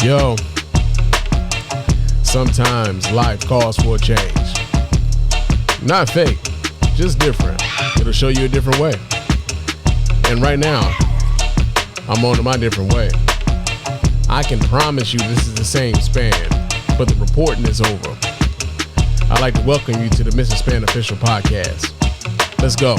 Yo, sometimes life calls for a change. Not fake, just different. It'll show you a different way. And right now, I'm on to my different way. I can promise you this is the same Spann, but the reporting is over. I'd like to welcome you to the Mrs. Spann official podcast. Let's go.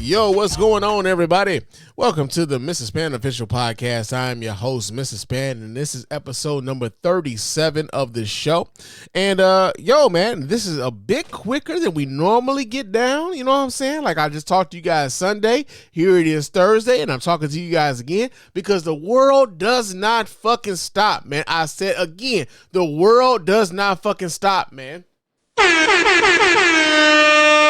Yo, what's going on, everybody? Welcome to the Mrs. Spann official podcast. I'm your host, Mrs. Spann, and this is episode number 37 of the show. And yo, man, this is a bit quicker than we normally get down. You know what I'm saying? Like, I just talked to you guys Sunday. Here it is Thursday, and I'm talking to you guys again because the world does not fucking stop, man. I said again, the world does not fucking stop, man.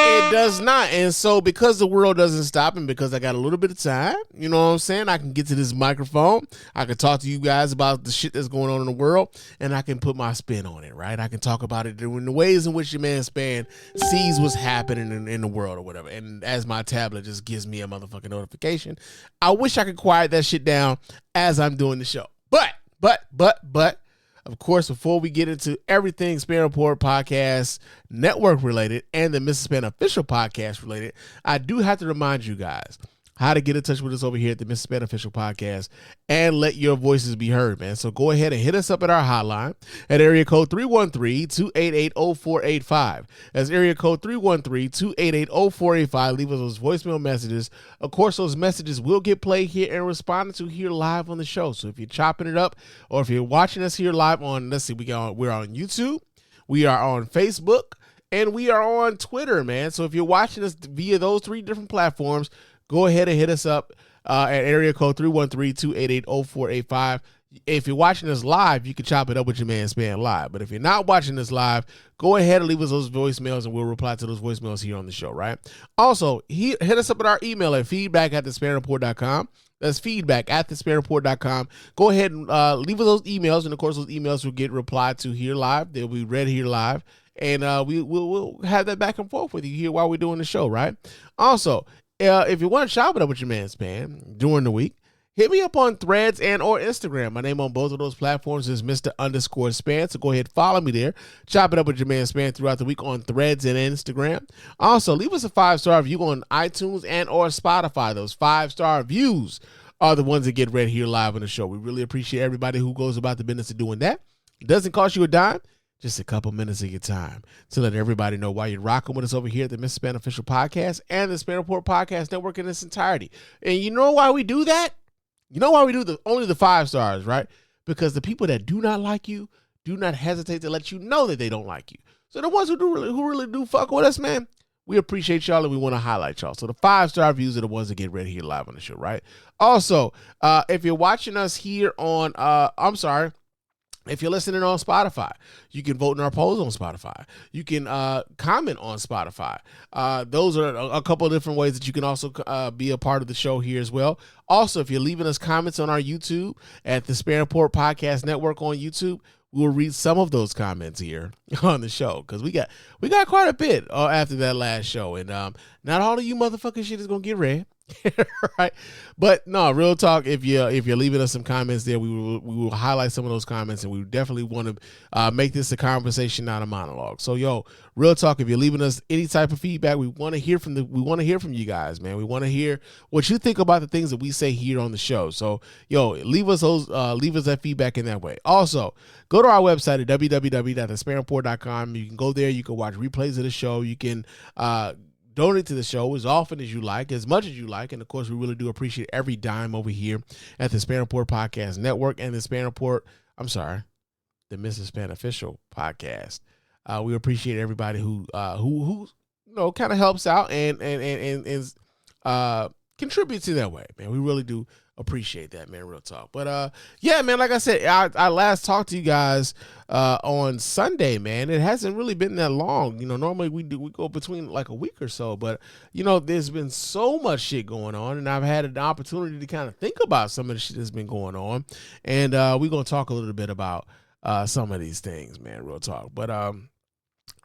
It does not. And so because the world doesn't stop and because I got a little bit of time, you know what I'm saying, I can get to this microphone. I can talk to you guys about the shit that's going on in the world, and I can put my spin on it, right? I can talk about it in the ways in which your man Spann sees what's happening in the world or whatever. And as my tablet just gives me a motherfucking notification, I wish I could quiet that shit down as I'm doing the show. But, of course, before we get into everything Spann Report Podcast Network related and the Mrs. Spann official podcast related, I do have to remind you guys how to get in touch with us over here at the Mrs. Spann official podcast and let your voices be heard, man. So go ahead and hit us up at our hotline at area code 313-288-0485. That's area code 313-288-0485. Leave us those voicemail messages. Of course, those messages will get played here and responded to here live on the show. So if you're chopping it up or if you're watching us here live on, let's see, we're on YouTube, we are on Facebook, and we are on Twitter, man. So if you're watching us via those three different platforms, go ahead and hit us up at area code 313-288-0485. If you're watching us live, you can chop it up with your man Spann live. But if you're not watching us live, go ahead and leave us those voicemails, and we'll reply to those voicemails here on the show, right? Also, hit us up at our email at feedback@thespannreport.com. That's feedback@thespannreport.com. Go ahead and leave us those emails, and of course, those emails will get replied to here live. They'll be read here live. And we'll have that back and forth with you here while we're doing the show, right? Also, if you want to chop it up with your man Spann during the week, hit me up on Threads and or Instagram. My name on both of those platforms is Mr._Spann. So go ahead, follow me there. Chop it up with your man Spann throughout the week on Threads and Instagram. Also, leave us a 5-star review on iTunes and or Spotify. Those 5-star reviews are the ones that get read here live on the show. We really appreciate everybody who goes about the business of doing that. It doesn't cost you a dime. Just a couple minutes of your time to let everybody know why you're rocking with us over here at the Mrs. Spann official podcast and the Spann Report Podcast Network in its entirety. And you know why we do that? You know why we do only the 5 stars, right? Because the people that do not like you do not hesitate to let you know that they don't like you. So the ones who really do fuck with us, man, we appreciate y'all and we want to highlight y'all. So the 5-star views are the ones that get read here live on the show, right? Also, if you're watching us here on, if you're listening on Spotify, you can vote in our polls on Spotify. You can comment on Spotify. Those are a couple of different ways that you can also be a part of the show here as well. Also, if you're leaving us comments on our YouTube at the Spann Report Podcast Network on YouTube, we'll read some of those comments here on the show because we got quite a bit after that last show, and not all of you motherfucking shit is gonna get read. Right, but no, real talk. If you're leaving us some comments there, we will highlight some of those comments, and we definitely want to make this a conversation, not a monologue. So, yo, real talk. If you're leaving us any type of feedback, we want to hear from you guys, man. We want to hear what you think about the things that we say here on the show. So, yo, leave us that feedback in that way. Also, go to our website at www.thespannreport.com. You can go there. You can watch replays of the show. You can donate to the show as often as you like, as much as you like. And, of course, we really do appreciate every dime over here at the Spann Report Podcast Network and the Mrs. Spann official podcast. We appreciate everybody who kind of helps out and contributes in that way, man. We really do appreciate that, man. Real talk. But yeah, man, like I said, I last talked to you guys on Sunday, man. It hasn't really been that long. Normally we go between like a week or so, but there's been so much shit going on, and I've had an opportunity to kind of think about some of the shit that's been going on, and we're gonna talk a little bit about some of these things, man. Real talk. But I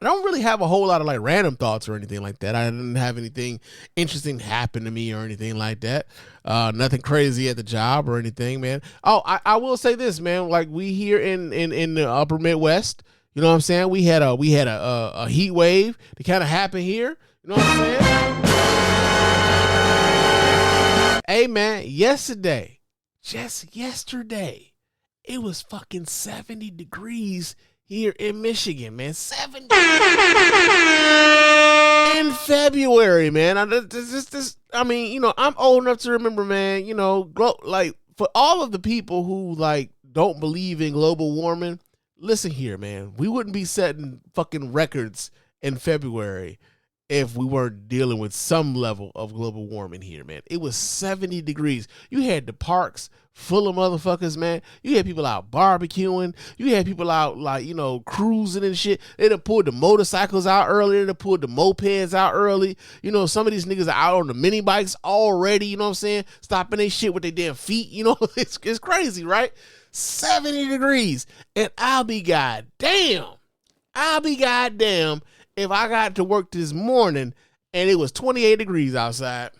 don't really have a whole lot of like random thoughts or anything like that. I didn't have anything interesting happen to me or anything like that. Nothing crazy at the job or anything, man. Oh, I will say this, man. Like we here in the upper Midwest, you know what I'm saying? We had a heat wave that kind of happened here. You know what I'm saying? Hey, man, just yesterday, it was fucking 70 degrees here in Michigan, man. 70 in February, man. I'm old enough to remember, man. Like for all of the people who like don't believe in global warming, listen here, man. We wouldn't be setting fucking records in February if we weren't dealing with some level of global warming here, man. It was 70 degrees. You had the parks full of motherfuckers, man. You had people out barbecuing. You had people out, like, cruising and shit. They done pulled the motorcycles out early. They done pulled the mopeds out early. Some of these niggas are out on the mini bikes already, you know what I'm saying? Stopping their shit with their damn feet, It's crazy, right? 70 degrees. And I'll be goddamn if I got to work this morning and it was 28 degrees outside.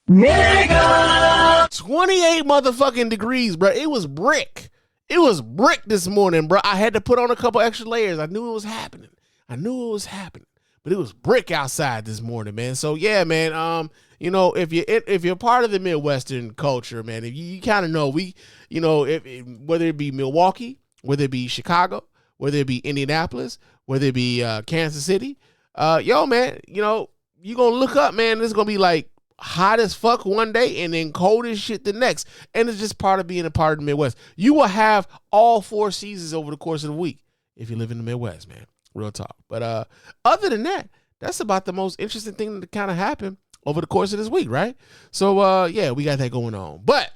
Nigga! 28 motherfucking degrees, bro. It was brick. It was brick this morning, bro. I had to put on a couple extra layers. I knew it was happening. But it was brick outside this morning, man. So yeah, man. If you're part of the Midwestern culture, man, if you kind of know, whether it be Milwaukee, whether it be Chicago, whether it be Indianapolis, whether it be Kansas City, man, you're gonna look up, man. It's gonna be like hot as fuck one day and then cold as shit the next. And it's just part of being a part of the Midwest. You will have all 4 seasons over the course of the week if you live in the Midwest, man. Real talk. But other than that, that's about the most interesting thing that kind of happened over the course of this week, right? So yeah, we got that going on. But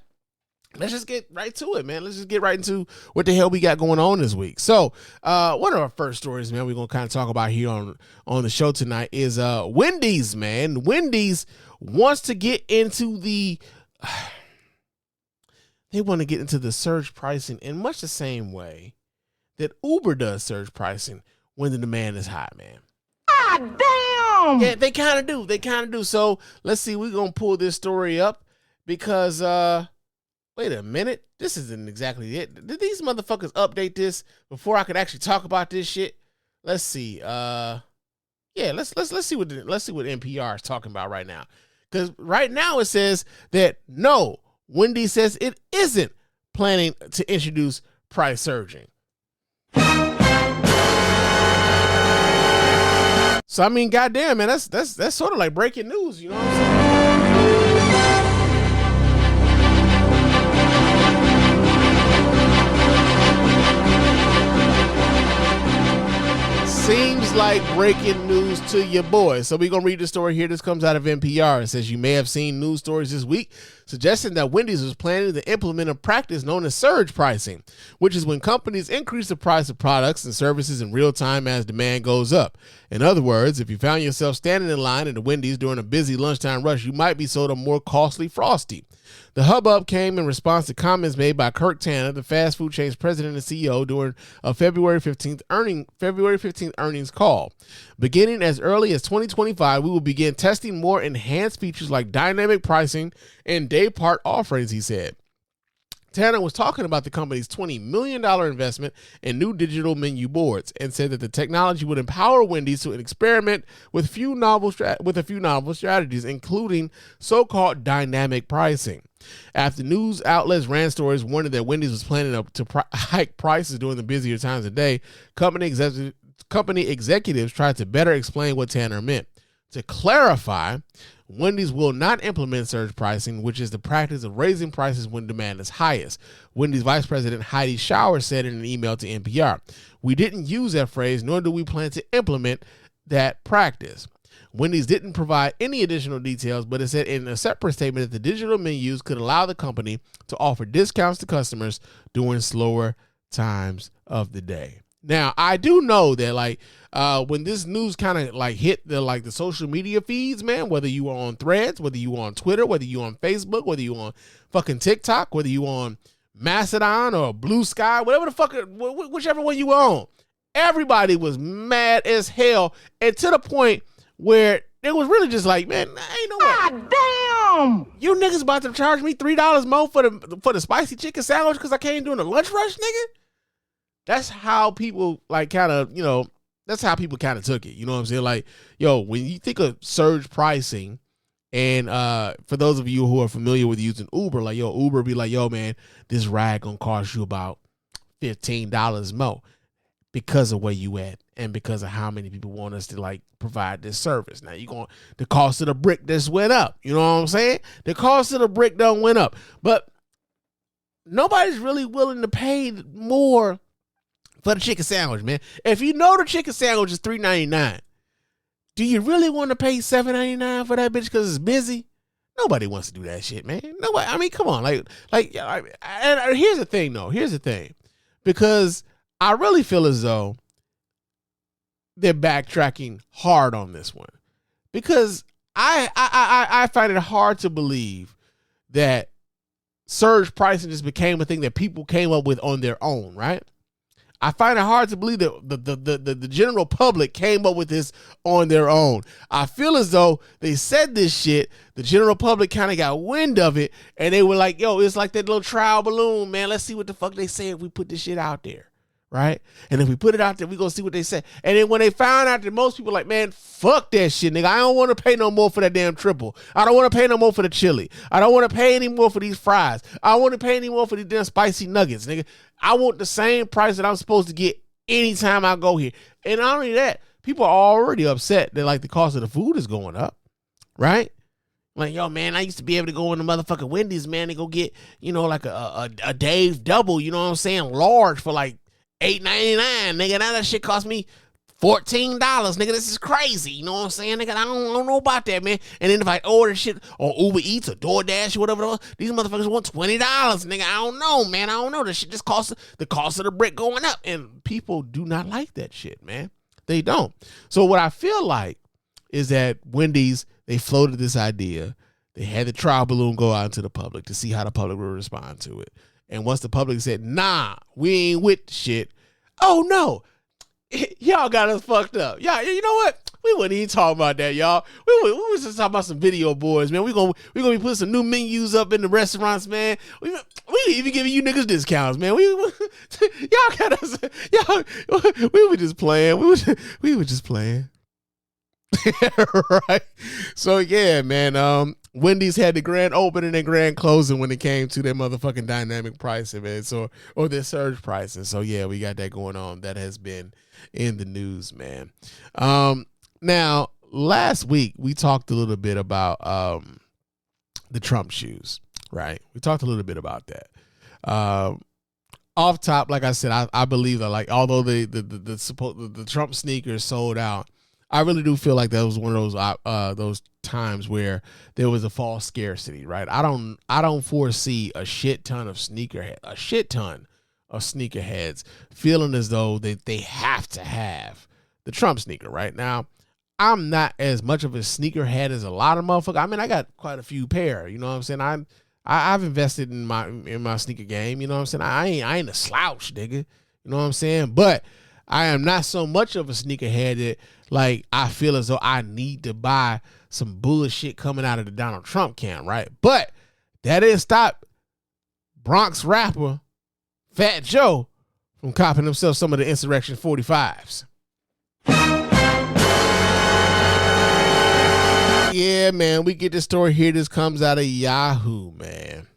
let's just get right to it, man. Let's just get right into what the hell we got going on this week. So one of our first stories, man, we're going to kind of talk about here on the show tonight is Wendy's, man. Wendy's wants to get into they want to get into the surge pricing in much the same way that Uber does surge pricing when the demand is high, man. God damn! Yeah, they kind of do. So let's see, we're going to pull this story up because, wait a minute. This isn't exactly it. Did these motherfuckers update this before I could actually talk about this shit? Let's see. Yeah, let's see what NPR is talking about right now. Because right now it says that no, Wendy says it isn't planning to introduce price surging. So I mean, goddamn, man, that's sort of like breaking news. You know what I'm saying? Seems like breaking news to your boy. So we're going to read the story here. This comes out of NPR. It says, you may have seen news stories this week suggesting that Wendy's was planning to implement a practice known as surge pricing, which is when companies increase the price of products and services in real time as demand goes up. In other words, if you found yourself standing in line at the Wendy's during a busy lunchtime rush, you might be sold a more costly Frosty. The hubbub came in response to comments made by Kirk Tanner, the fast food chain's president and CEO, during a February 15th earnings call. Beginning as early as 2025, we will begin testing more enhanced features like dynamic pricing and day part offerings, he said. Tanner was talking about the company's $20 million investment in new digital menu boards and said that the technology would empower Wendy's to experiment with a few novel strategies, including so-called dynamic pricing. After news outlets ran stories warning that Wendy's was planning to hike prices during the busier times of day, company executives tried to better explain what Tanner meant. To clarify, Wendy's will not implement surge pricing, which is the practice of raising prices when demand is highest. Wendy's Vice President Heidi Schauer said in an email to NPR, "We didn't use that phrase, nor do we plan to implement that practice." Wendy's didn't provide any additional details, but it said in a separate statement that the digital menus could allow the company to offer discounts to customers during slower times of the day. Now, I do know that when this news kind of hit the social media feeds, man, whether you are on Threads, whether you on Twitter, whether you on Facebook, whether you on fucking TikTok, whether you on Mastodon or Blue Sky, whatever the fuck, whichever one you on, everybody was mad as hell, and to the point where it was really just like, man, ain't no way. God damn! You niggas about to charge me $3 more for the spicy chicken sandwich because I came during the lunch rush, nigga? That's how people that's how people kind of took it. You know what I'm saying? Like, yo, when you think of surge pricing, and for those of you who are familiar with using Uber, like, yo, Uber be like, yo, man, this ride gonna cost you about $15 more because of where you at and because of how many people want us to provide this service. Now the cost of the brick just went up. You know what I'm saying? The cost of the brick done went up, but nobody's really willing to pay more for the chicken sandwich, man. If you know the chicken sandwich is $3.99, do you really want to pay $7.99 for that bitch because it's busy? Nobody wants to do that shit, man. Nobody. I mean, come on. And here's the thing, though. Here's the thing. Because I really feel as though they're backtracking hard on this one. Because I find it hard to believe that surge pricing just became a thing that people came up with on their own, right? I find it hard to believe that the general public came up with this on their own. I feel as though they said this shit, the general public kind of got wind of it, and they were like, yo, it's like that little trial balloon, man. Let's see what the fuck they say if we put this shit out there, right? And if we put it out there, we gonna see what they say. And then when they found out that most people like, man, fuck that shit, nigga. I don't want to pay no more for that damn triple. I don't want to pay no more for the chili. I don't want to pay any more for these fries. I don't want to pay any more for these damn spicy nuggets, nigga. I want the same price that I'm supposed to get anytime I go here. And not only that, people are already upset that the cost of the food is going up, right? Like, yo, man, I used to be able to go in the motherfucking Wendy's, man, and go get, a Dave double, you know what I'm saying, large for $8.99, nigga. Now that shit cost me $14, nigga. This is crazy. You know what I'm saying, nigga? I don't know about that, man. And then if I order shit or Uber Eats or DoorDash or whatever, these motherfuckers want $20, nigga. I don't know, man. I don't know. This shit just costs the cost of the brick going up. And people do not like that shit, man. They don't. So what I feel like is that Wendy's, they floated this idea. They had the trial balloon go out into the public to see how the public would respond to it. And once the public said, nah, we ain't with the shit. Oh, no. Y'all got us fucked up. Yeah, you know what? We wasn't even talking about that, y'all. We was just talking about some video boards, man. We gonna be putting some new menus up in the restaurants, man. We even giving you niggas discounts, man. Y'all got us. We were just playing. We were just playing. Right. So yeah, man. Wendy's had the grand opening and grand closing when it came to their motherfucking dynamic pricing, man. So, or their surge pricing. So yeah, we got that going on. That has been in the news, man. Now last week we talked a little bit about the Trump shoes, right? We talked a little bit about that. Off top, like I said, I believe that although the Trump sneakers sold out, I really do feel like that was one of those times where there was a false scarcity, right? I don't foresee a shit ton of sneakerheads feeling as though they have to have the Trump sneaker right now. I'm not as much of a sneakerhead as a lot of motherfuckers. I mean, I got quite a few pair. You know what I'm saying? I've invested in my sneaker game. You know what I'm saying? I ain't a slouch, nigga. You know what I'm saying? But I am not so much of a sneakerhead that I feel as though I need to buy some bullshit coming out of the Donald Trump camp, right? But that didn't stop Bronx rapper Fat Joe from copping himself some of the Insurrection 45s. Yeah, man, we get this story here. This comes out of Yahoo, man.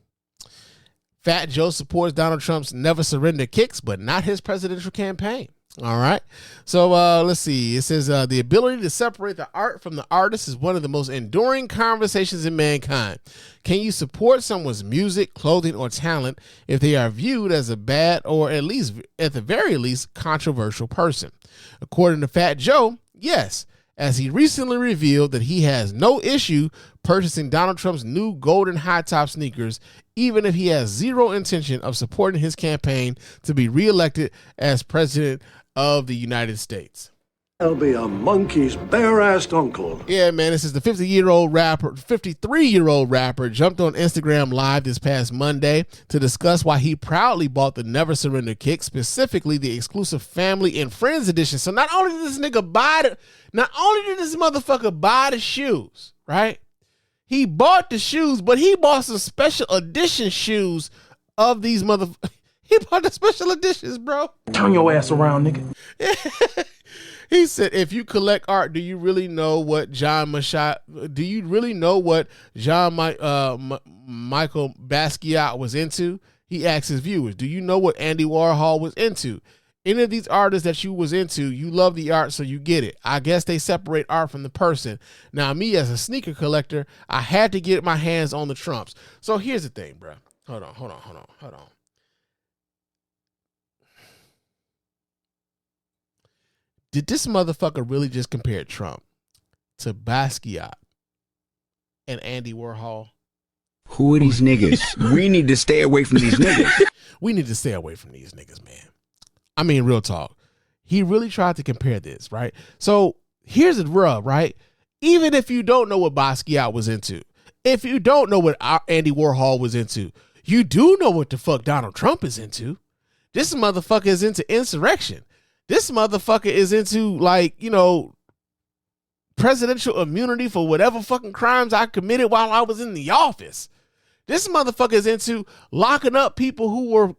Fat Joe supports Donald Trump's never surrender kicks, but not his presidential campaign. All right. So let's see. It says the ability to separate the art from the artist is one of the most enduring conversations in mankind. Can you support someone's music, clothing, or talent if they are viewed as a bad or at the very least controversial person? According to Fat Joe, yes, as he recently revealed that he has no issue purchasing Donald Trump's new golden high top sneakers, even if he has zero intention of supporting his campaign to be reelected as president of the United States. I'll be a monkey's bare-assed uncle. Yeah, man, this is the 53-year-old rapper jumped on Instagram Live this past Monday to discuss why he proudly bought the Never Surrender kick, specifically the exclusive Family and Friends edition. So not only did this motherfucker buy the shoes, right? He bought the shoes, but he bought some special edition shoes of these He bought the special editions, bro. Turn your ass around, nigga. He said, if you collect art, do you really know what Michael Basquiat was into? He asked his viewers, do you know what Andy Warhol was into? Any of these artists that you was into, you love the art, so you get it. I guess they separate art from the person. Now, me as a sneaker collector, I had to get my hands on the Trumps. So here's the thing, bro. Hold on. Did this motherfucker really just compare Trump to Basquiat and Andy Warhol? Who are these niggas? We need to stay away from these niggas. We need to stay away from these niggas, man. I mean, real talk. He really tried to compare this, right? So here's the rub, right? Even if you don't know what Basquiat was into, if you don't know what Andy Warhol was into, you do know what the fuck Donald Trump is into. This motherfucker is into insurrection. This motherfucker is into, presidential immunity for whatever fucking crimes I committed while I was in the office. This motherfucker is into locking up people who were,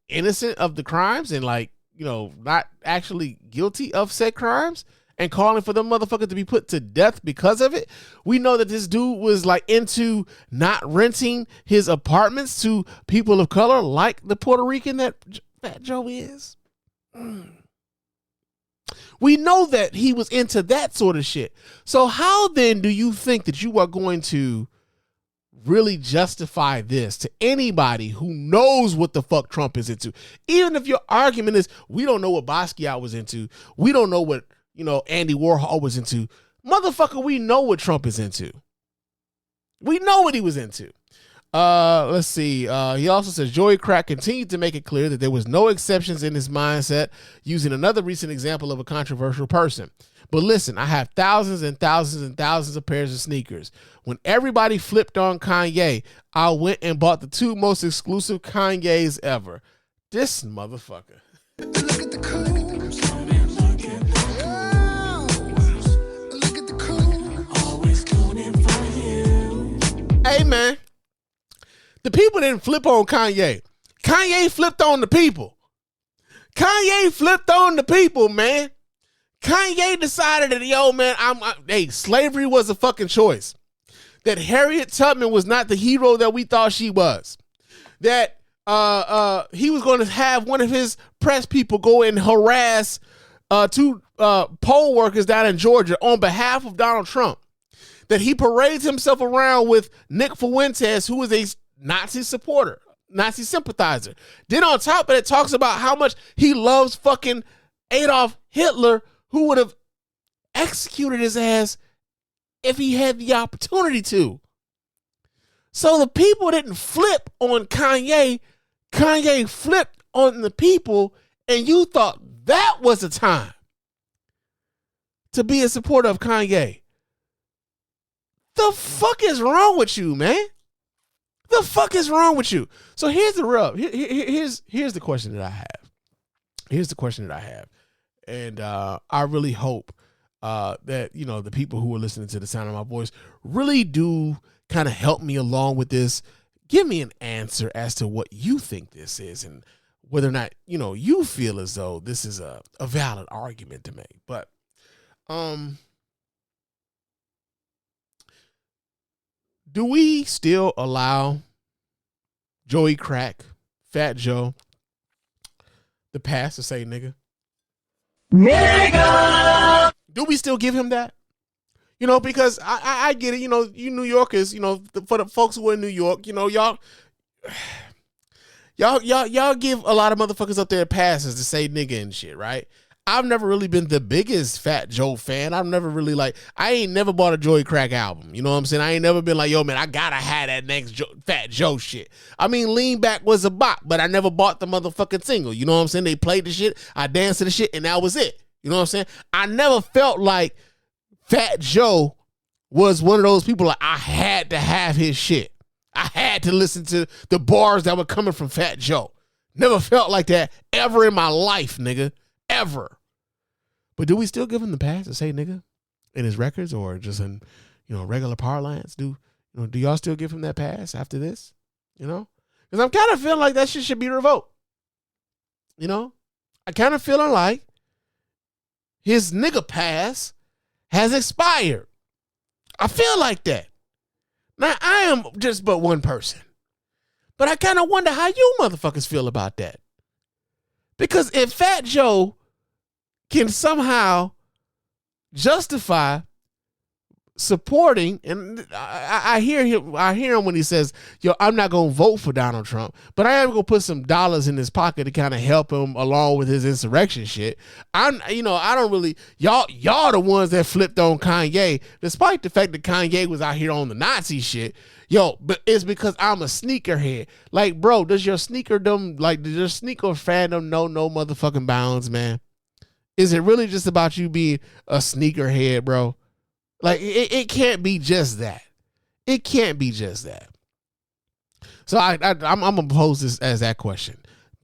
innocent of the crimes and, not actually guilty of said crimes and calling for them motherfuckers to be put to death because of it. We know that this dude was, into not renting his apartments to people of color like the Puerto Rican that Fat Joe is. We know that he was into that sort of shit. So how then do you think that you are going to really justify this to anybody who knows what the fuck Trump is into? Even if your argument is, we don't know what Basquiat was into, we don't know what, Andy Warhol was into. Motherfucker, we know what Trump is into. We know what he was into. Let's see. He also says Joey Crack continued to make it clear that there was no exceptions in his mindset, using another recent example of a controversial person. But listen, I have thousands and thousands and thousands of pairs of sneakers. When everybody flipped on Kanye, I went and bought the two most exclusive Kanyes ever. This motherfucker. Look at the Combs. Look at the Combs. Always tuning for you. Hey, man. The people didn't flip on Kanye. Kanye flipped on the people. Kanye flipped on the people, man. Kanye decided that, slavery was a fucking choice. That Harriet Tubman was not the hero that we thought she was. That he was going to have one of his press people go and harass two poll workers down in Georgia on behalf of Donald Trump. That he parades himself around with Nick Fuentes, who is a Nazi supporter, Nazi sympathizer. Then on top of it, talks about how much he loves fucking Adolf Hitler, who would have executed his ass if he had the opportunity to. So the people didn't flip on Kanye. Kanye flipped on the people, and you thought that was the time to be a supporter of Kanye. The fuck is wrong with you, man? The fuck is wrong with you? So here's the rub. Here's the question that I have. Here's the question that I have. And I really hope that, the people who are listening to the sound of my voice really do kind of help me along with this. Give me an answer as to what you think this is and whether or not, you feel as though this is a valid argument to make. But do we still allow Joey Crack, Fat Joe, the past to say nigga? Do we still give him that? You know, because I get it. You know, you New Yorkers, you know, for the folks who are in New York, you know, y'all give a lot of motherfuckers up there passes to say nigga and shit, right? I've never really been the biggest Fat Joe fan. I've never really I ain't never bought a Joey Crack album. You know what I'm saying? I ain't never been like, yo, man, I gotta have that next Fat Joe shit. I mean, Lean Back was a bop, but I never bought the motherfucking single. You know what I'm saying? They played the shit, I danced to the shit, and that was it. You know what I'm saying? I never felt like Fat Joe was one of those people like I had to have his shit. I had to listen to the bars that were coming from Fat Joe. Never felt like that ever in my life, nigga. Ever. But do we still give him the pass to say nigga in his records or just in, you know, regular parlance? Do y'all still give him that pass after this? You know? Because I'm kind of feeling like that shit should be revoked. You know? I kind of feeling like his nigga pass has expired. I feel like that. Now, I am just but one person. But I kind of wonder how you motherfuckers feel about that. Because if Fat Joe can somehow justify supporting, and I hear him when he says, yo, I'm not going to vote for Donald Trump, but I am going to put some dollars in his pocket to kind of help him along with his insurrection shit. I don't really, y'all the ones that flipped on Kanye, despite the fact that Kanye was out here on the Nazi shit. Yo, but it's because I'm a sneakerhead. Like, bro, does your sneaker fandom know no motherfucking bounds, man? Is it really just about you being a sneakerhead, bro? Like, it can't be just that. It can't be just that. So I'm going to pose this as that question.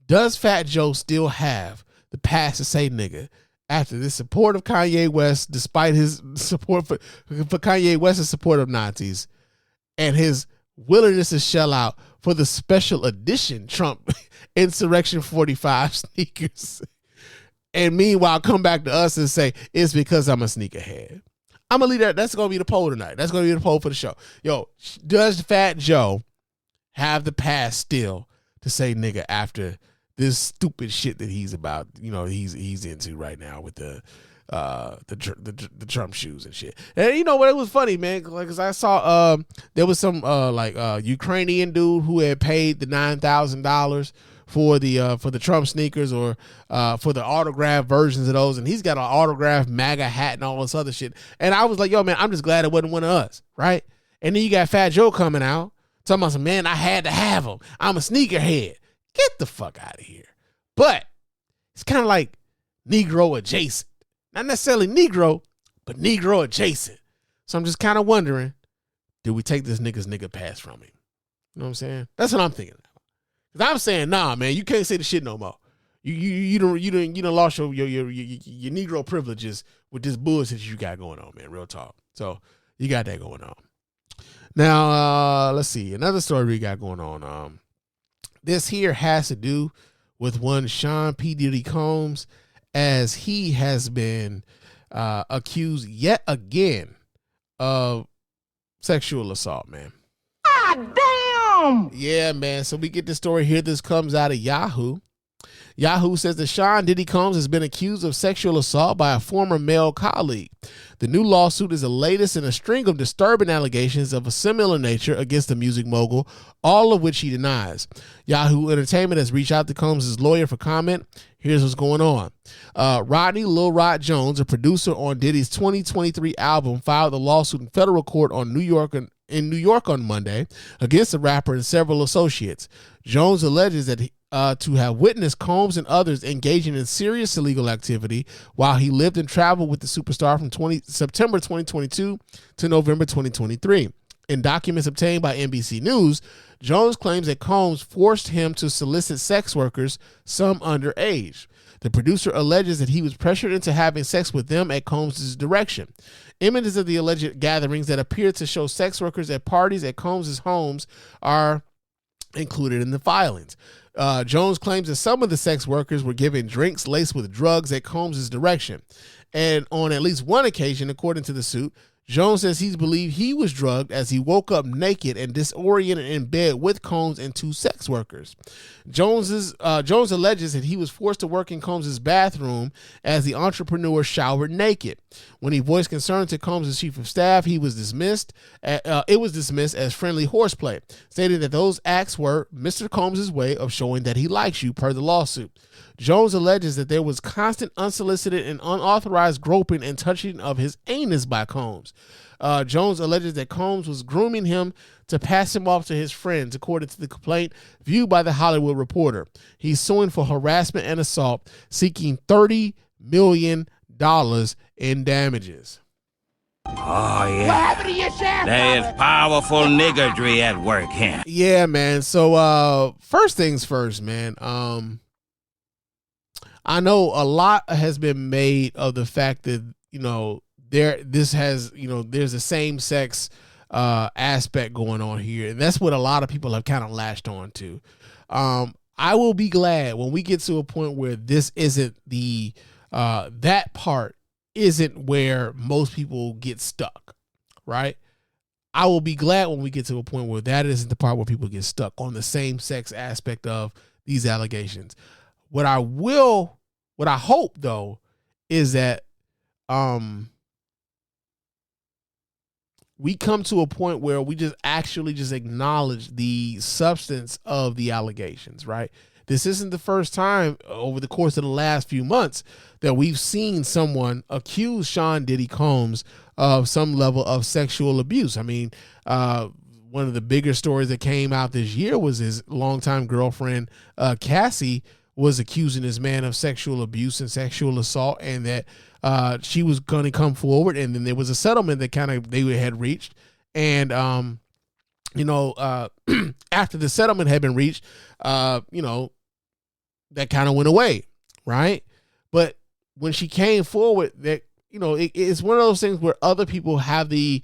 Does Fat Joe still have the pass to say nigga after this support of Kanye West, despite his support for Kanye West's support of Nazis, and his willingness to shell out for the special edition Trump Insurrection 45 sneakers, and meanwhile come back to us and say, it's because I'm a sneakerhead? I'm going to leave that. That's going to be the poll tonight. That's going to be the poll for the show. Yo, does Fat Joe have the pass still to say nigga after this stupid shit that he's about, you know, he's into right now with the Trump shoes and shit? And you know what? It was funny, man, because I saw there was some Ukrainian dude who had paid the $9,000 for the Trump sneakers or for the autographed versions of those, and he's got an autographed MAGA hat and all this other shit. And I was like, yo, man, I'm just glad it wasn't one of us, right? And then you got Fat Joe coming out talking about some, man, I had to have them. I'm a sneakerhead. Get the fuck out of here. But it's kind of like Negro adjacent. Not necessarily Negro, but Negro adjacent. So I'm just kind of wondering, do we take this nigga pass from him? You know what I'm saying? That's what I'm thinking. Cause I'm saying, nah, man, you can't say the shit no more. You don't lost your Negro privileges with this bullshit you got going on, man. Real talk. So you got that going on. Now, let's see. Another story we got going on. This here has to do with one Sean P. Diddy Combs, as he has been accused yet again of sexual assault, man. God damn! Yeah, man. So we get the story here. This comes out of Yahoo. Yahoo says that Sean Diddy Combs has been accused of sexual assault by a former male colleague. The new lawsuit is the latest in a string of disturbing allegations of a similar nature against the music mogul, all of which he denies. Yahoo Entertainment has reached out to Combs' lawyer for comment. Here's what's going on. Rodney Lil Rod Jones, a producer on Diddy's 2023 album, filed a lawsuit in federal court in New York on Monday against the rapper and several associates. Jones alleges that to have witnessed Combs and others engaging in serious illegal activity while he lived and traveled with the superstar from September 2022 to November 2023. In documents obtained by NBC News, Jones claims that Combs forced him to solicit sex workers, some underage. The producer alleges that he was pressured into having sex with them at Combs' direction. Images of the alleged gatherings that appear to show sex workers at parties at Combs' homes are included in the filings. Jones claims that some of the sex workers were given drinks laced with drugs at Combs' direction. And on at least one occasion, according to the suit, Jones says he's believed he was drugged as he woke up naked and disoriented in bed with Combs and two sex workers. Jones alleges that he was forced to work in Combs' bathroom as the entrepreneur showered naked. When he voiced concern to Combs' chief of staff, it was dismissed as friendly horseplay, stating that those acts were Mr. Combs' way of showing that he likes you, per the lawsuit. Jones alleges that there was constant unsolicited and unauthorized groping and touching of his anus by Combs. Jones alleges that Combs was grooming him to pass him off to his friends, according to the complaint viewed by The Hollywood Reporter. He's suing for harassment and assault, seeking $30 million in damages. Oh, yeah. There is powerful niggardry at work here. Yeah, man. So, first things first, man. I know a lot has been made of the fact that, there's a same sex aspect going on here. And that's what a lot of people have kind of latched on to. I will be glad when we get to a point where this isn't that part isn't where most people get stuck, right? I will be glad when we get to a point where that isn't the part where people get stuck on the same sex aspect of these allegations. What I hope though is that we come to a point where we just acknowledge the substance of the allegations, right? This isn't the first time over the course of the last few months that we've seen someone accuse Sean Diddy Combs of some level of sexual abuse. I mean, one of the bigger stories that came out this year was his longtime girlfriend, Cassie, was accusing this man of sexual abuse and sexual assault, and that she was going to come forward. And then there was a settlement that they had reached. And, after the settlement had been reached, that kind of went away, right? But when she came forward, that it's one of those things where other people have the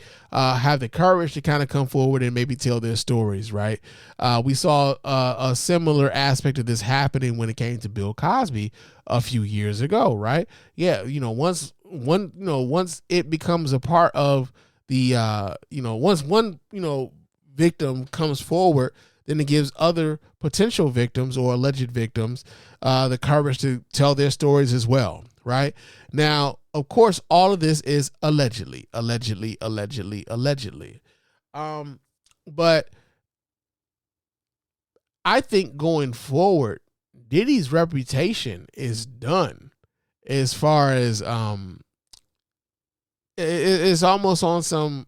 courage to kind of come forward and maybe tell their stories, right? We saw a similar aspect of this happening when it came to Bill Cosby a few years ago, right? Yeah, once it becomes a part of the once one victim comes forward, then it gives other potential victims or alleged victims the courage to tell their stories as well, right? Now, of course, all of this is allegedly. But I think going forward, Diddy's reputation is done as far as it's almost on some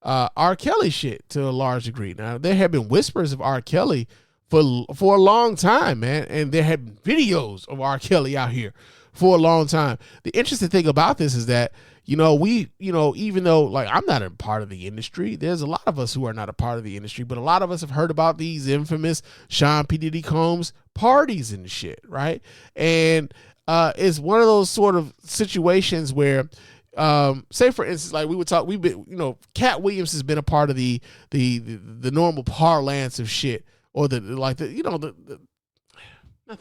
R. Kelly shit to a large degree. Now, there have been whispers of R. Kelly for a long time, man, and there have been videos of R. Kelly out here for a long time. The interesting thing about this is that, even though, like, I'm not a part of the industry, there's a lot of us who are not a part of the industry, but a lot of us have heard about these infamous Sean P. Diddy Combs parties and shit, right? And it's one of those sort of situations where, say for instance, like Cat Williams has been a part of the normal parlance of shit, or not the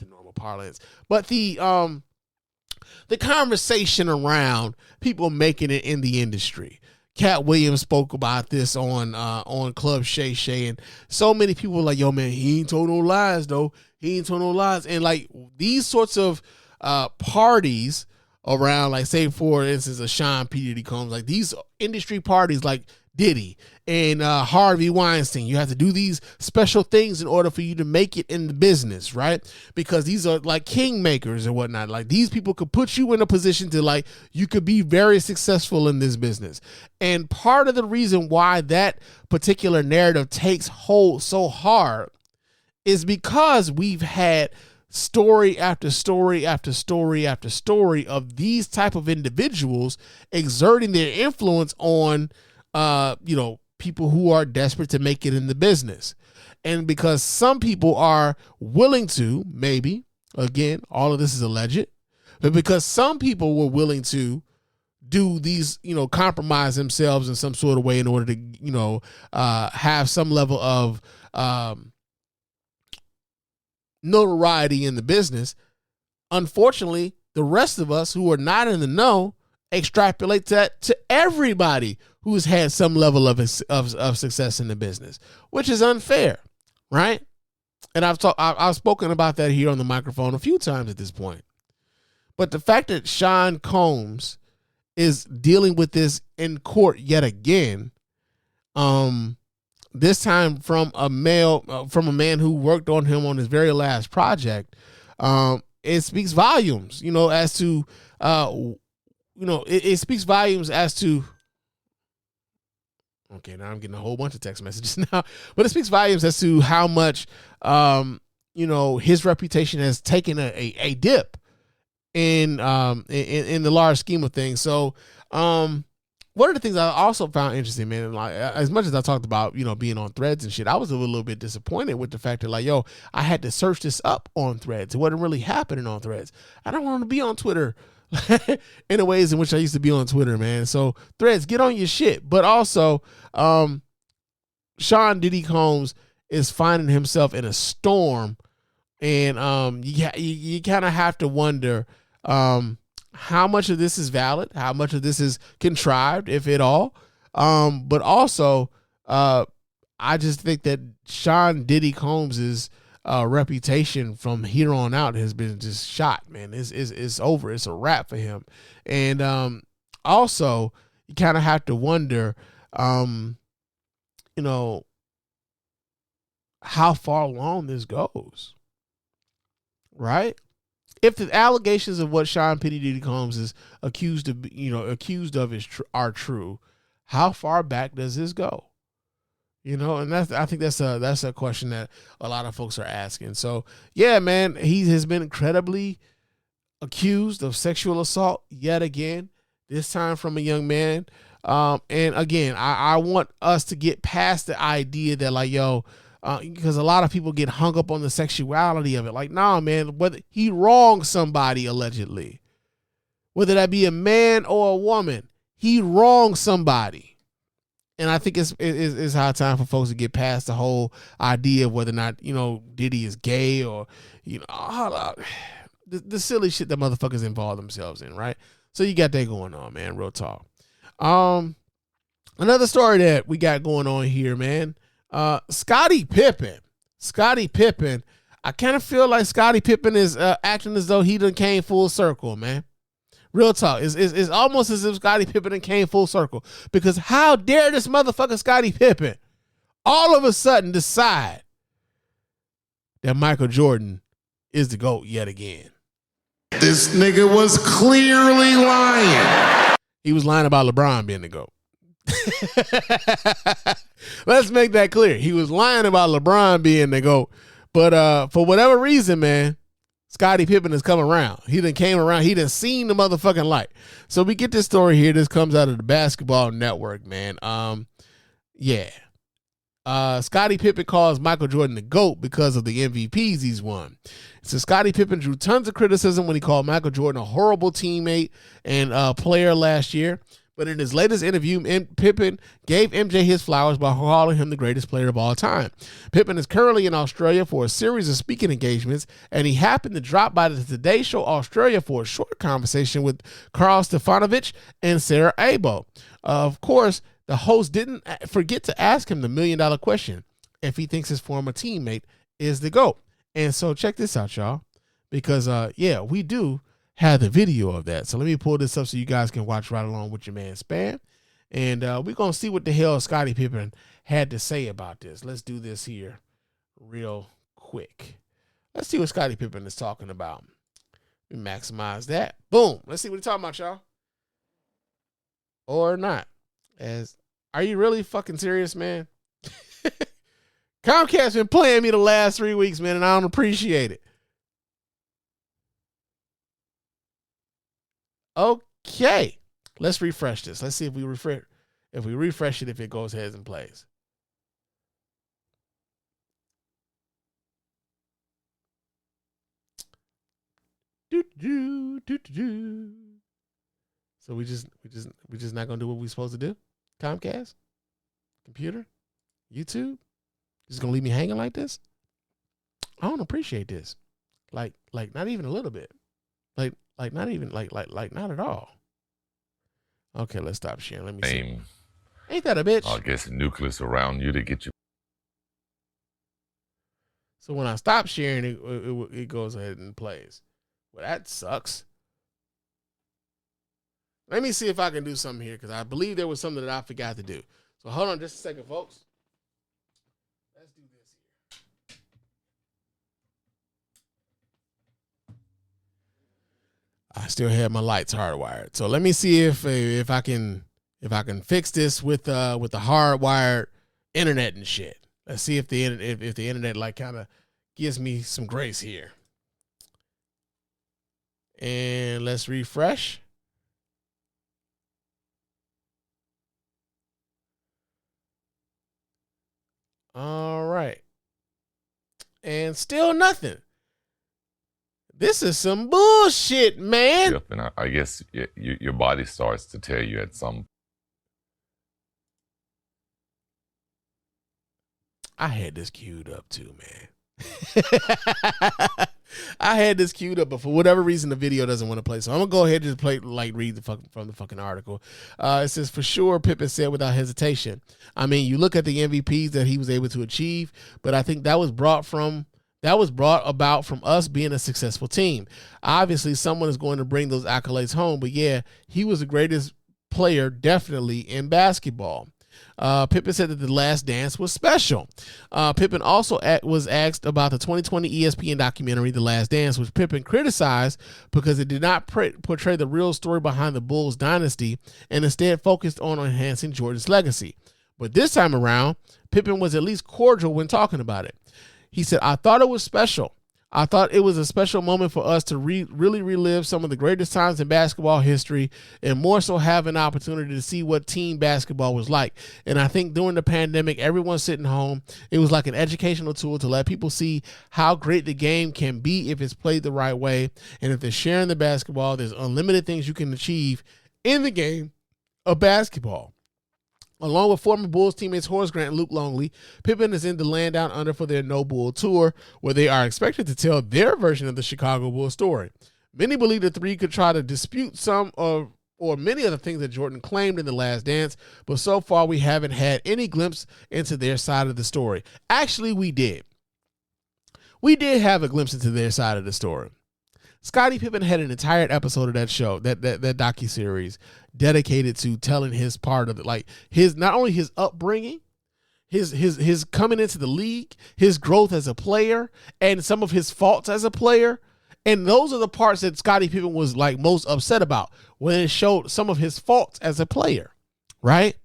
normal parlance, but the conversation around people making it in the industry. Cat Williams spoke about this on Club Shay Shay, and so many people were like, yo, man, he ain't told no lies, though. He ain't told no lies. And like these sorts of parties around, like, say for instance, a Sean P. Diddy Combs, like these industry parties like Diddy and Harvey Weinstein, you have to do these special things in order for you to make it in the business, right? Because these are like kingmakers and whatnot. Like, these people could put you in a position to, like, you could be very successful in this business. And part of the reason why that particular narrative takes hold so hard is because we've had story after story after story after story of these type of individuals exerting their influence on people who are desperate to make it in the business. And because some people are willing to, maybe, again, all of this is alleged, but because some people were willing to do these, compromise themselves in some sort of way in order to, have some level of notoriety in the business, unfortunately, the rest of us who are not in the know extrapolate that to everybody who's had some level of success in the business, which is unfair, right? And I've spoken about that here on the microphone a few times at this point. But the fact that Sean Combs is dealing with this in court yet again, this time from a man who worked on him on his very last project, it speaks volumes, as to, it speaks volumes as to, okay, now I'm getting a whole bunch of text messages now, but it speaks volumes as to how much, his reputation has taken a dip in the large scheme of things. So, one of the things I also found interesting, man, like as much as I talked about, being on Threads and shit, I was a little bit disappointed with the fact that I had to search this up on Threads. It wasn't really happening on Threads. I don't want to be on Twitter in the ways in which I used to be on Twitter, man. So Threads, get on your shit. But also, Sean Diddy Combs is finding himself in a storm, and you kind of have to wonder how much of this is valid, how much of this is contrived, if at all. But also, I just think that Sean Diddy Combs's reputation from here on out has been just shot, man. It's over. It's a wrap for him. And also, you kind of have to wonder, how far along this goes, right? If the allegations of what Sean Diddy Combs is accused of are true, how far back does this go? And I think that's a question that a lot of folks are asking. So yeah, man, he has been incredibly accused of sexual assault yet again. This time from a young man. And again, I want us to get past the idea that because a lot of people get hung up on the sexuality of it. Like, nah, man, whether he wronged somebody allegedly, whether that be a man or a woman, he wronged somebody. And I think it's high time for folks to get past the whole idea of whether or not, Diddy is gay or, the silly shit that motherfuckers involve themselves in, right? So you got that going on, man, real talk. Another story that we got going on here, man. Scottie Pippen. I kind of feel like Scottie Pippen is acting as though he done came full circle, man. Real talk. It's almost as if Scottie Pippen done came full circle. Because how dare this motherfucker Scottie Pippen all of a sudden decide that Michael Jordan is the GOAT yet again. This nigga was clearly lying. He was lying about LeBron being the GOAT. Let's make that clear. He was lying about LeBron being the GOAT. But for whatever reason, man, Scottie Pippen has come around. He done came around. He done seen the motherfucking light. So we get this story here. This comes out of the Basketball Network, man. Scottie Pippen calls Michael Jordan the GOAT because of the MVPs he's won. So Scottie Pippen drew tons of criticism when he called Michael Jordan a horrible teammate and player last year. But in his latest interview, Pippen gave MJ his flowers by calling him the greatest player of all time. Pippen is currently in Australia for a series of speaking engagements, and he happened to drop by the Today Show Australia for a short conversation with Carl Stefanovic and Sarah Abo. Of course, the host didn't forget to ask him the $1 million question, if he thinks his former teammate is the GOAT. And so check this out, y'all, because, we do have the video of that. So let me pull this up so you guys can watch right along with your man Spann. And we're going to see what the hell Scottie Pippen had to say about this. Let's do this here real quick. Let's see what Scottie Pippen is talking about. We maximize that. Boom. Let's see what he's talking about, y'all. Or not. Are you really fucking serious, man? Comcast been playing me the last 3 weeks, man, and I don't appreciate it. Okay, let's refresh this. Let's see if we refresh it, if it goes ahead and plays. So we just not gonna do what we're supposed to do? Comcast, computer, YouTube, just gonna leave me hanging like this? I don't appreciate this. Like not even a little bit. Like not even like not at all. Okay, let's stop sharing. Let me see. Same, Ain't that a bitch? I guess, nucleus around you to get you. So when I stop sharing, it goes ahead and plays. Well, that sucks. Let me see if I can do something here because I believe there was something that I forgot to do. So hold on just a second, folks. Let's do this here. I still have my lights hardwired. So let me see if I can fix this with the hardwired internet and shit. Let's see if the internet like kind of gives me some grace here. And let's refresh. All right. And still nothing. This is some bullshit, man. Yep, and I guess your body starts to tell you at some. I had this queued up too, man. I had this queued up, but for whatever reason, the video doesn't want to play. So I'm gonna go ahead and just play, read from the fucking article. It says, for sure, Pippen said without hesitation. I mean, you look at the MVPs that he was able to achieve, but I think that was brought about from us being a successful team. Obviously, someone is going to bring those accolades home, but yeah, he was the greatest player definitely in basketball. Pippen said that The Last Dance was special. Pippen also was asked about the 2020 ESPN documentary, The Last Dance, which Pippen criticized because it did not portray the real story behind the Bulls dynasty and instead focused on enhancing Jordan's legacy. But this time around, Pippen was at least cordial when talking about it. He said, I thought it was special. I thought it was a special moment for us to really relive some of the greatest times in basketball history and more so have an opportunity to see what team basketball was like. And I think during the pandemic, everyone sitting home, it was like an educational tool to let people see how great the game can be if it's played the right way. And if they're sharing the basketball, there's unlimited things you can achieve in the game of basketball. Along with former Bulls teammates Horace Grant and Luke Longley, Pippen is in the Land Down Under for their No Bull tour, where they are expected to tell their version of the Chicago Bulls story. Many believe the three could try to dispute some or many of the things that Jordan claimed in The Last Dance, but so far we haven't had any glimpse into their side of the story. Actually, we did. We did have a glimpse into their side of the story. Scottie Pippen had an entire episode of that show, that docuseries, dedicated to telling his part of it, like his not only his upbringing, his coming into the league, his growth as a player, and some of his faults as a player. And those are the parts that Scottie Pippen was like most upset about when it showed some of his faults as a player, right?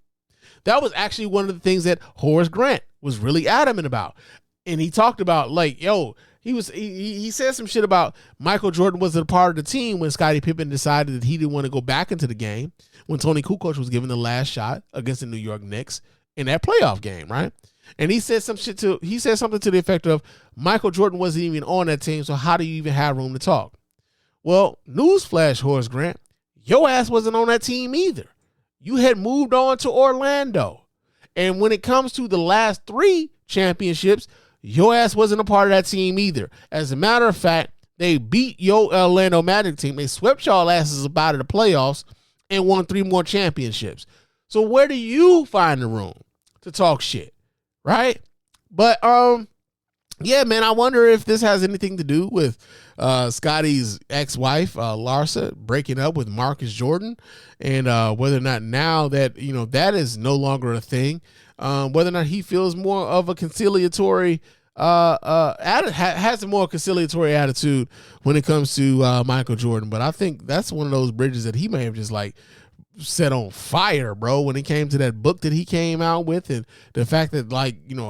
That was actually one of the things that Horace Grant was really adamant about. And he talked about like, yo, he said some shit about Michael Jordan wasn't a part of the team when Scottie Pippen decided that he didn't want to go back into the game when Tony Kukoc was given the last shot against the New York Knicks in that playoff game, right? And he said something to the effect of Michael Jordan wasn't even on that team, so how do you even have room to talk? Well, newsflash, Horace Grant, your ass wasn't on that team either. You had moved on to Orlando. And when it comes to the last 3 championships, your ass wasn't a part of that team either. As a matter of fact, they beat your Orlando Magic team. They swept y'all asses up out of the playoffs and won 3 more championships. So where do you find the room to talk shit, right? But yeah, man, I wonder if this has anything to do with Scottie's ex-wife, Larsa, breaking up with Marcus Jordan, and whether or not now that, that is no longer a thing, whether or not he feels more of a conciliatory, has a more conciliatory attitude when it comes to Michael Jordan. But I think that's one of those bridges that he may have just like set on fire, bro, when it came to that book that he came out with, and the fact that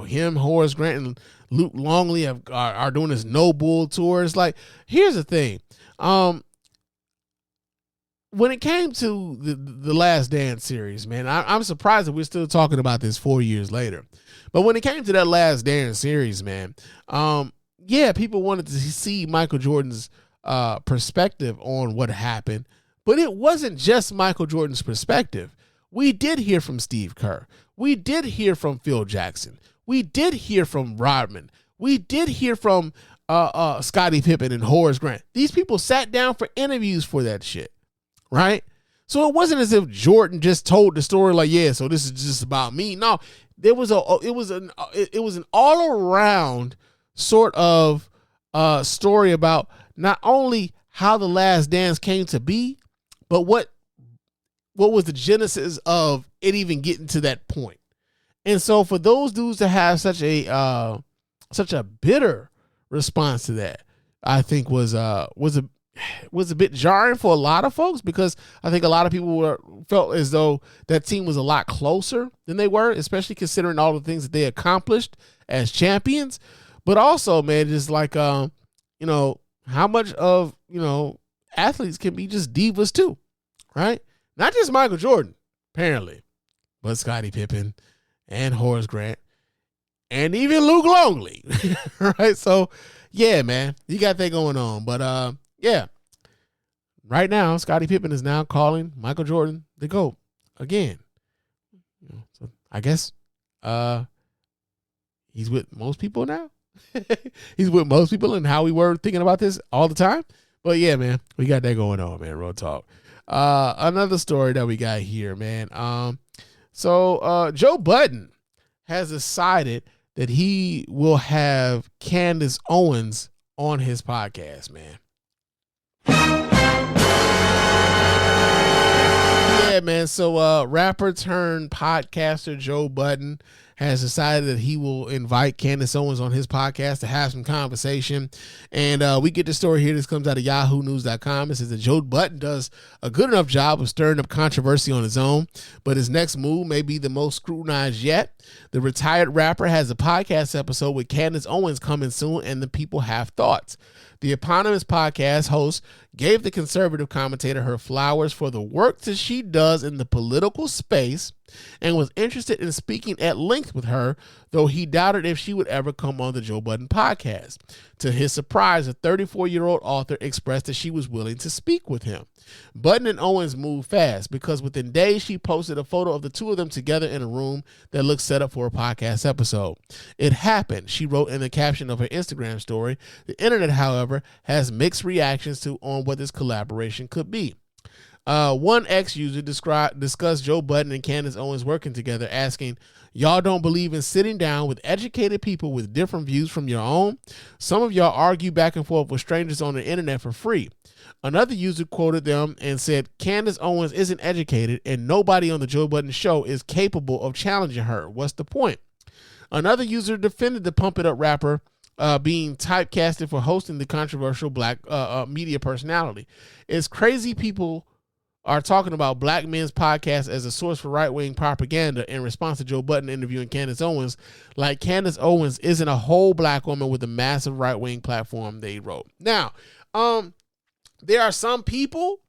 him, Horace Grant, and Luke Longley are doing this No Bull tour. It's like, here's the thing. When it came to the Last Dance series, man, I'm surprised that we're still talking about this 4 years later. But when it came to that Last Dance series, man, yeah, people wanted to see Michael Jordan's perspective on what happened. But it wasn't just Michael Jordan's perspective. We did hear from Steve Kerr. We did hear from Phil Jackson. We did hear from Rodman. We did hear from Scottie Pippen and Horace Grant. These people sat down for interviews for that shit, right? So it wasn't as if Jordan just told the story like, yeah, so this is just about me. No, it was an all around sort of story about not only how the Last Dance came to be, but what was the genesis of it even getting to that point. And so for those dudes to have such a bitter response to that, I think was a bit jarring for a lot of folks, because I think a lot of people felt as though that team was a lot closer than they were, especially considering all the things that they accomplished as champions. But also, man, just like how much of athletes can be just divas too, right? Not just Michael Jordan, apparently, but Scottie Pippen and Horace Grant and even Luke Longley, right? So, yeah, man, you got that going on. But, yeah, right now, Scottie Pippen is now calling Michael Jordan the GOAT again. So I guess he's with most people now. He's with most people, and how we were thinking about this all the time. But, yeah, man, we got that going on, man, real talk. Another story that we got here, man. So Joe Budden has decided that he will have Candace Owens on his podcast, man. Yeah, man. So rapper turned podcaster Joe Budden has decided that he will invite Candace Owens on his podcast to have some conversation. And we get the story here. This comes out of yahoonews.com. It says that Joe Budden does a good enough job of stirring up controversy on his own, but his next move may be the most scrutinized yet. The retired rapper has a podcast episode with Candace Owens coming soon, and the people have thoughts. The eponymous podcast host gave the conservative commentator her flowers for the work that she does in the political space and was interested in speaking at length with her, though he doubted if she would ever come on the Joe Budden podcast. To his surprise, a 34-year-old author expressed that she was willing to speak with him. Budden and Owens moved fast because within days she posted a photo of the two of them together in a room that looked set up for a podcast episode. It happened, she wrote in the caption of her Instagram story. The internet, however, has mixed reactions on what this collaboration could be. One ex-user discussed Joe Budden and Candace Owens working together, asking, "Y'all don't believe in sitting down with educated people with different views from your own? Some of y'all argue back and forth with strangers on the internet for free." Another user quoted them and said, "Candace Owens isn't educated and nobody on the Joe Budden show is capable of challenging her. What's the point?" Another user defended the Pump It Up rapper being typecasted for hosting the controversial black media personality. It's crazy people are talking about black men's podcast as a source for right-wing propaganda in response to Joe Budden interviewing Candace Owens. Like Candace Owens isn't a whole black woman with a massive right-wing platform, they wrote. Now, there are some people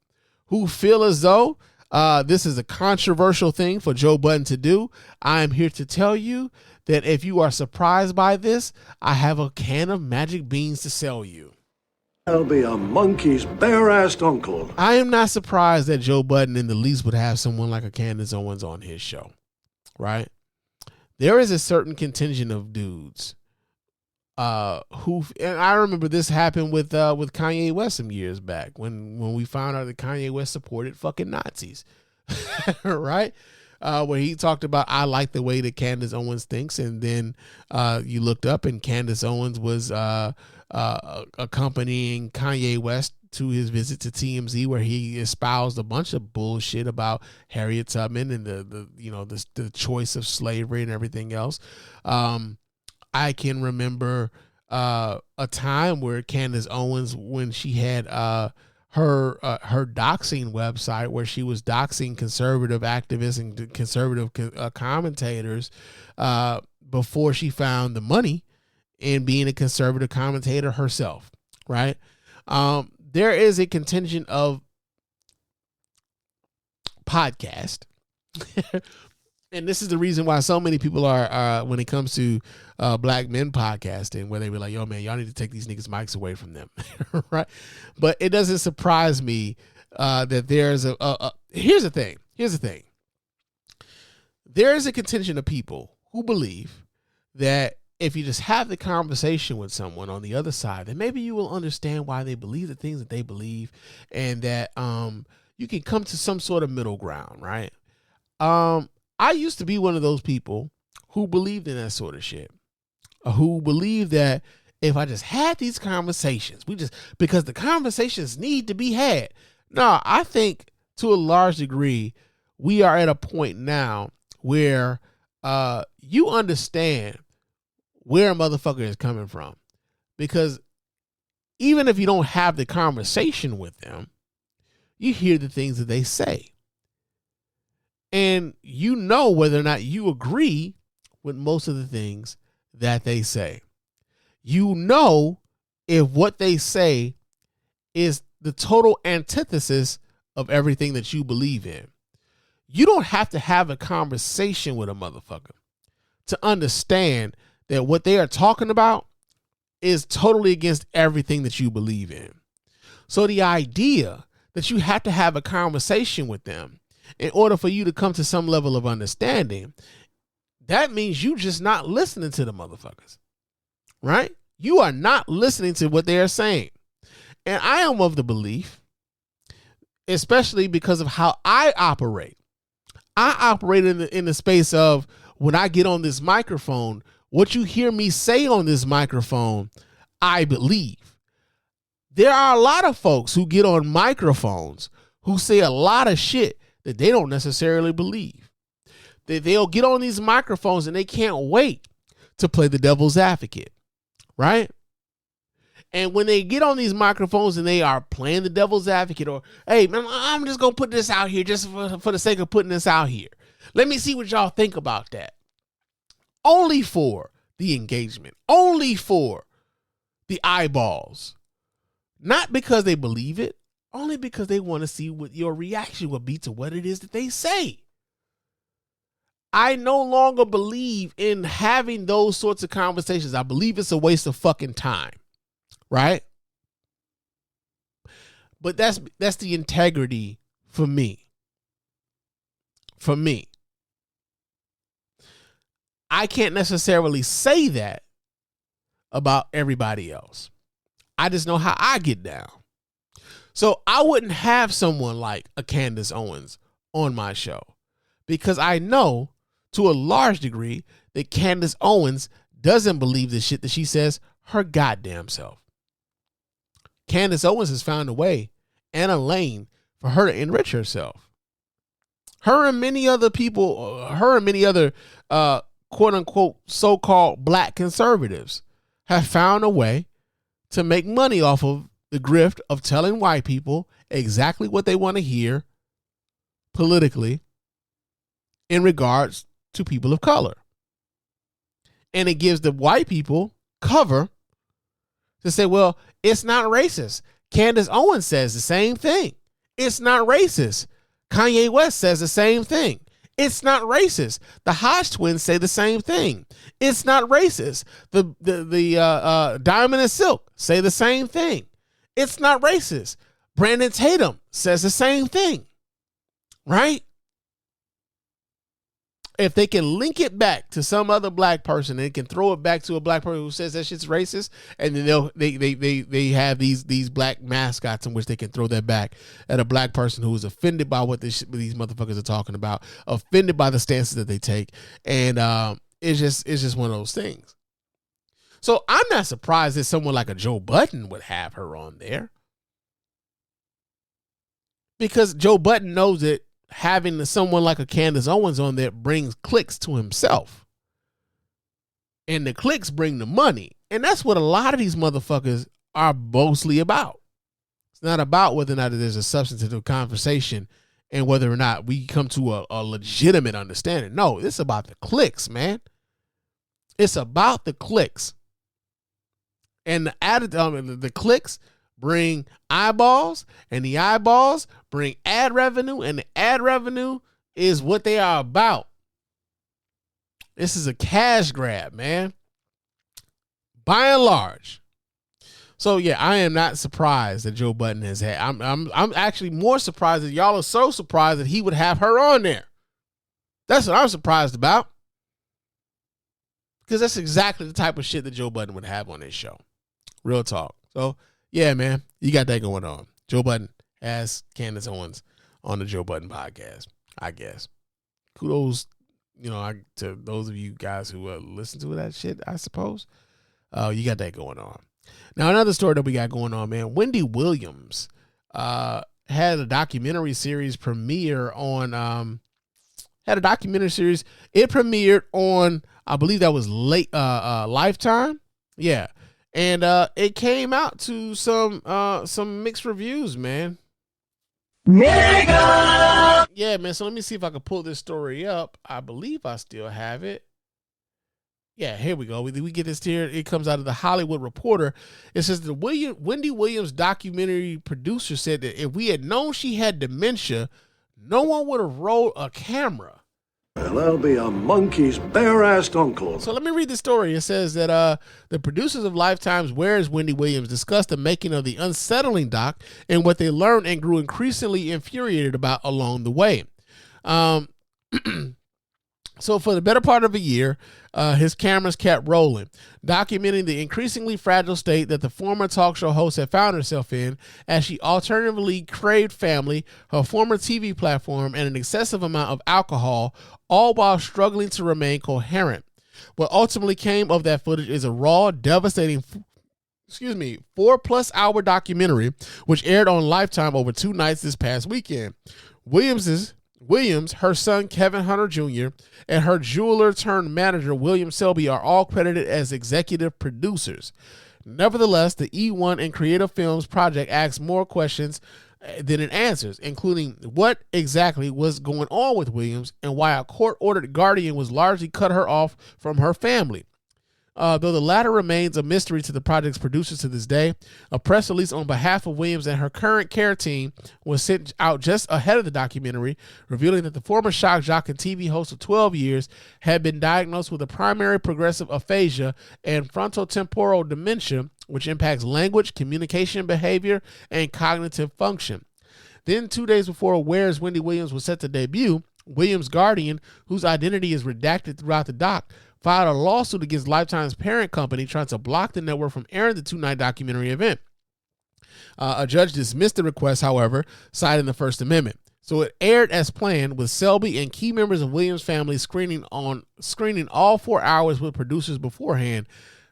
who feel as though this is a controversial thing for Joe Budden to do. I am here to tell you that if you are surprised by this, I have a can of magic beans to sell you. I'll be a monkey's bare-assed uncle. I am not surprised that Joe Budden in the least would have someone like a Candace Owens on his show, right? There is a certain contingent of dudes who, and I remember this happened with Kanye West some years back when we found out that Kanye West supported fucking Nazis, right? Where he talked about, I like the way that Candace Owens thinks, and then you looked up and Candace Owens was accompanying Kanye West to his visit to TMZ, where he espoused a bunch of bullshit about Harriet Tubman and the choice of slavery and everything else. I can remember a time where Candace Owens, when she had her doxing website, where she was doxing conservative activists and conservative commentators before she found the money in being a conservative commentator herself, right? There is a contingent of podcast. And this is the reason why so many people are when it comes to black men podcasting, where they be like, yo, man, y'all need to take these niggas' mics away from them, right? But it doesn't surprise me that there's here's the thing. There is a contingent of people who believe that if you just have the conversation with someone on the other side, then maybe you will understand why they believe the things that they believe, and that you can come to some sort of middle ground, right? I used to be one of those people who believed in that sort of shit, who believed that if I just had these conversations, because the conversations need to be had. No, I think to a large degree, we are at a point now where you understand where a motherfucker is coming from. Because even if you don't have the conversation with them, you hear the things that they say. And you know whether or not you agree with most of the things that they say. You know if what they say is the total antithesis of everything that you believe in. You don't have to have a conversation with a motherfucker to understand that what they are talking about is totally against everything that you believe in. So the idea that you have to have a conversation with them in order for you to come to some level of understanding, that means you just not listening to the motherfuckers, right? You are not listening to what they are saying. And I am of the belief, especially because of how I operate. I operate in the space of, when I get on this microphone, what you hear me say on this microphone, I believe. There are a lot of folks who get on microphones who say a lot of shit that they don't necessarily believe. They'll get on these microphones and they can't wait to play the devil's advocate, right? And when they get on these microphones and they are playing the devil's advocate, or, hey, man, I'm just going to put this out here just for the sake of putting this out here. Let me see what y'all think about that. Only for the engagement. Only for the eyeballs. Not because they believe it. Only because they want to see what your reaction will be to what it is that they say. I no longer believe in having those sorts of conversations. I believe it's a waste of fucking time. Right? But that's the integrity for me. For me. I can't necessarily say that about everybody else. I just know how I get down. So I wouldn't have someone like a Candace Owens on my show, because I know to a large degree that Candace Owens doesn't believe the shit that she says her goddamn self. Candace Owens has found a way and a lane for her to enrich herself. Her and many other people, quote unquote so-called black conservatives have found a way to make money off of the grift of telling white people exactly what they want to hear politically in regards to people of color. And it gives the white people cover to say, well, it's not racist. Candace Owens says the same thing. It's not racist. Kanye West says the same thing. It's not racist. The Hodge twins say the same thing. It's not racist. The Diamond and Silk say the same thing. It's not racist. Brandon Tatum says the same thing. Right? If they can link it back to some other black person, they can throw it back to a black person who says that shit's racist, and then they have these black mascots in which they can throw that back at a black person who is offended by what these motherfuckers are talking about, offended by the stances that they take, and it's just one of those things. So I'm not surprised that someone like a Joe Budden would have her on there, because Joe Budden knows that having someone like a Candace Owens on there brings clicks to himself. And the clicks bring the money. And that's what a lot of these motherfuckers are mostly about. It's not about whether or not there's a substantive conversation and whether or not we come to a legitimate understanding. No, it's about the clicks, man. It's about the clicks. And the clicks bring eyeballs, and the eyeballs bring ad revenue, and the ad revenue is what they are about. This is a cash grab, man. By and large. So yeah, I am not surprised that Joe Budden has had. I'm actually more surprised that y'all are so surprised that he would have her on there. That's what I'm surprised about. Because that's exactly the type of shit that Joe Budden would have on his show. Real talk. So yeah, man, you got that going on. Joe Budden has Candace Owens on the Joe Budden podcast, I guess. Kudos, to those of you guys who listen to that shit, I suppose. You got that going on. Now, another story that we got going on, man. Wendy Williams had a documentary series premiere on It premiered on, I believe that was Lifetime. Yeah. And it came out to some mixed reviews, man. Nigga! Yeah, man. So let me see if I can pull this story up. I believe I still have it. Yeah, here we go. We get this here. It comes out of the Hollywood Reporter. It says the Wendy Williams documentary producer said that if we had known she had dementia, no one would have rolled a camera. Well, that'll be a monkey's bare-assed uncle. So let me read the story. It says that the producers of Lifetime's Where's Wendy Williams discussed the making of the unsettling doc and what they learned and grew increasingly infuriated about along the way. So for the better part of a year, his cameras kept rolling, documenting the increasingly fragile state that the former talk show host had found herself in as she alternatively craved family, her former TV platform, and an excessive amount of alcohol, all while struggling to remain coherent. What ultimately came of that footage is a raw, devastating 4+ hour documentary, which aired on Lifetime over 2 nights this past weekend. Williams, her son Kevin Hunter Jr., and her jeweler turned manager William Selby are all credited as executive producers. Nevertheless, the E1 and Creative Films project asks more questions than it answers, including what exactly was going on with Williams and why a court-ordered guardian was largely cut her off from her family. Though the latter remains a mystery to the project's producers to this day, a press release on behalf of Williams and her current care team was sent out just ahead of the documentary, revealing that the former shock jock and TV host of 12 years had been diagnosed with a primary progressive aphasia and frontotemporal dementia, which impacts language, communication behavior, and cognitive function. Then 2 days before Where's Wendy Williams was set to debut, Williams' guardian, whose identity is redacted throughout the doc, filed a lawsuit against Lifetime's parent company trying to block the network from airing the 2-night documentary event. A judge dismissed the request, however, citing the First Amendment. So it aired as planned, with Selby and key members of Williams' family screening all 4 hours with producers beforehand.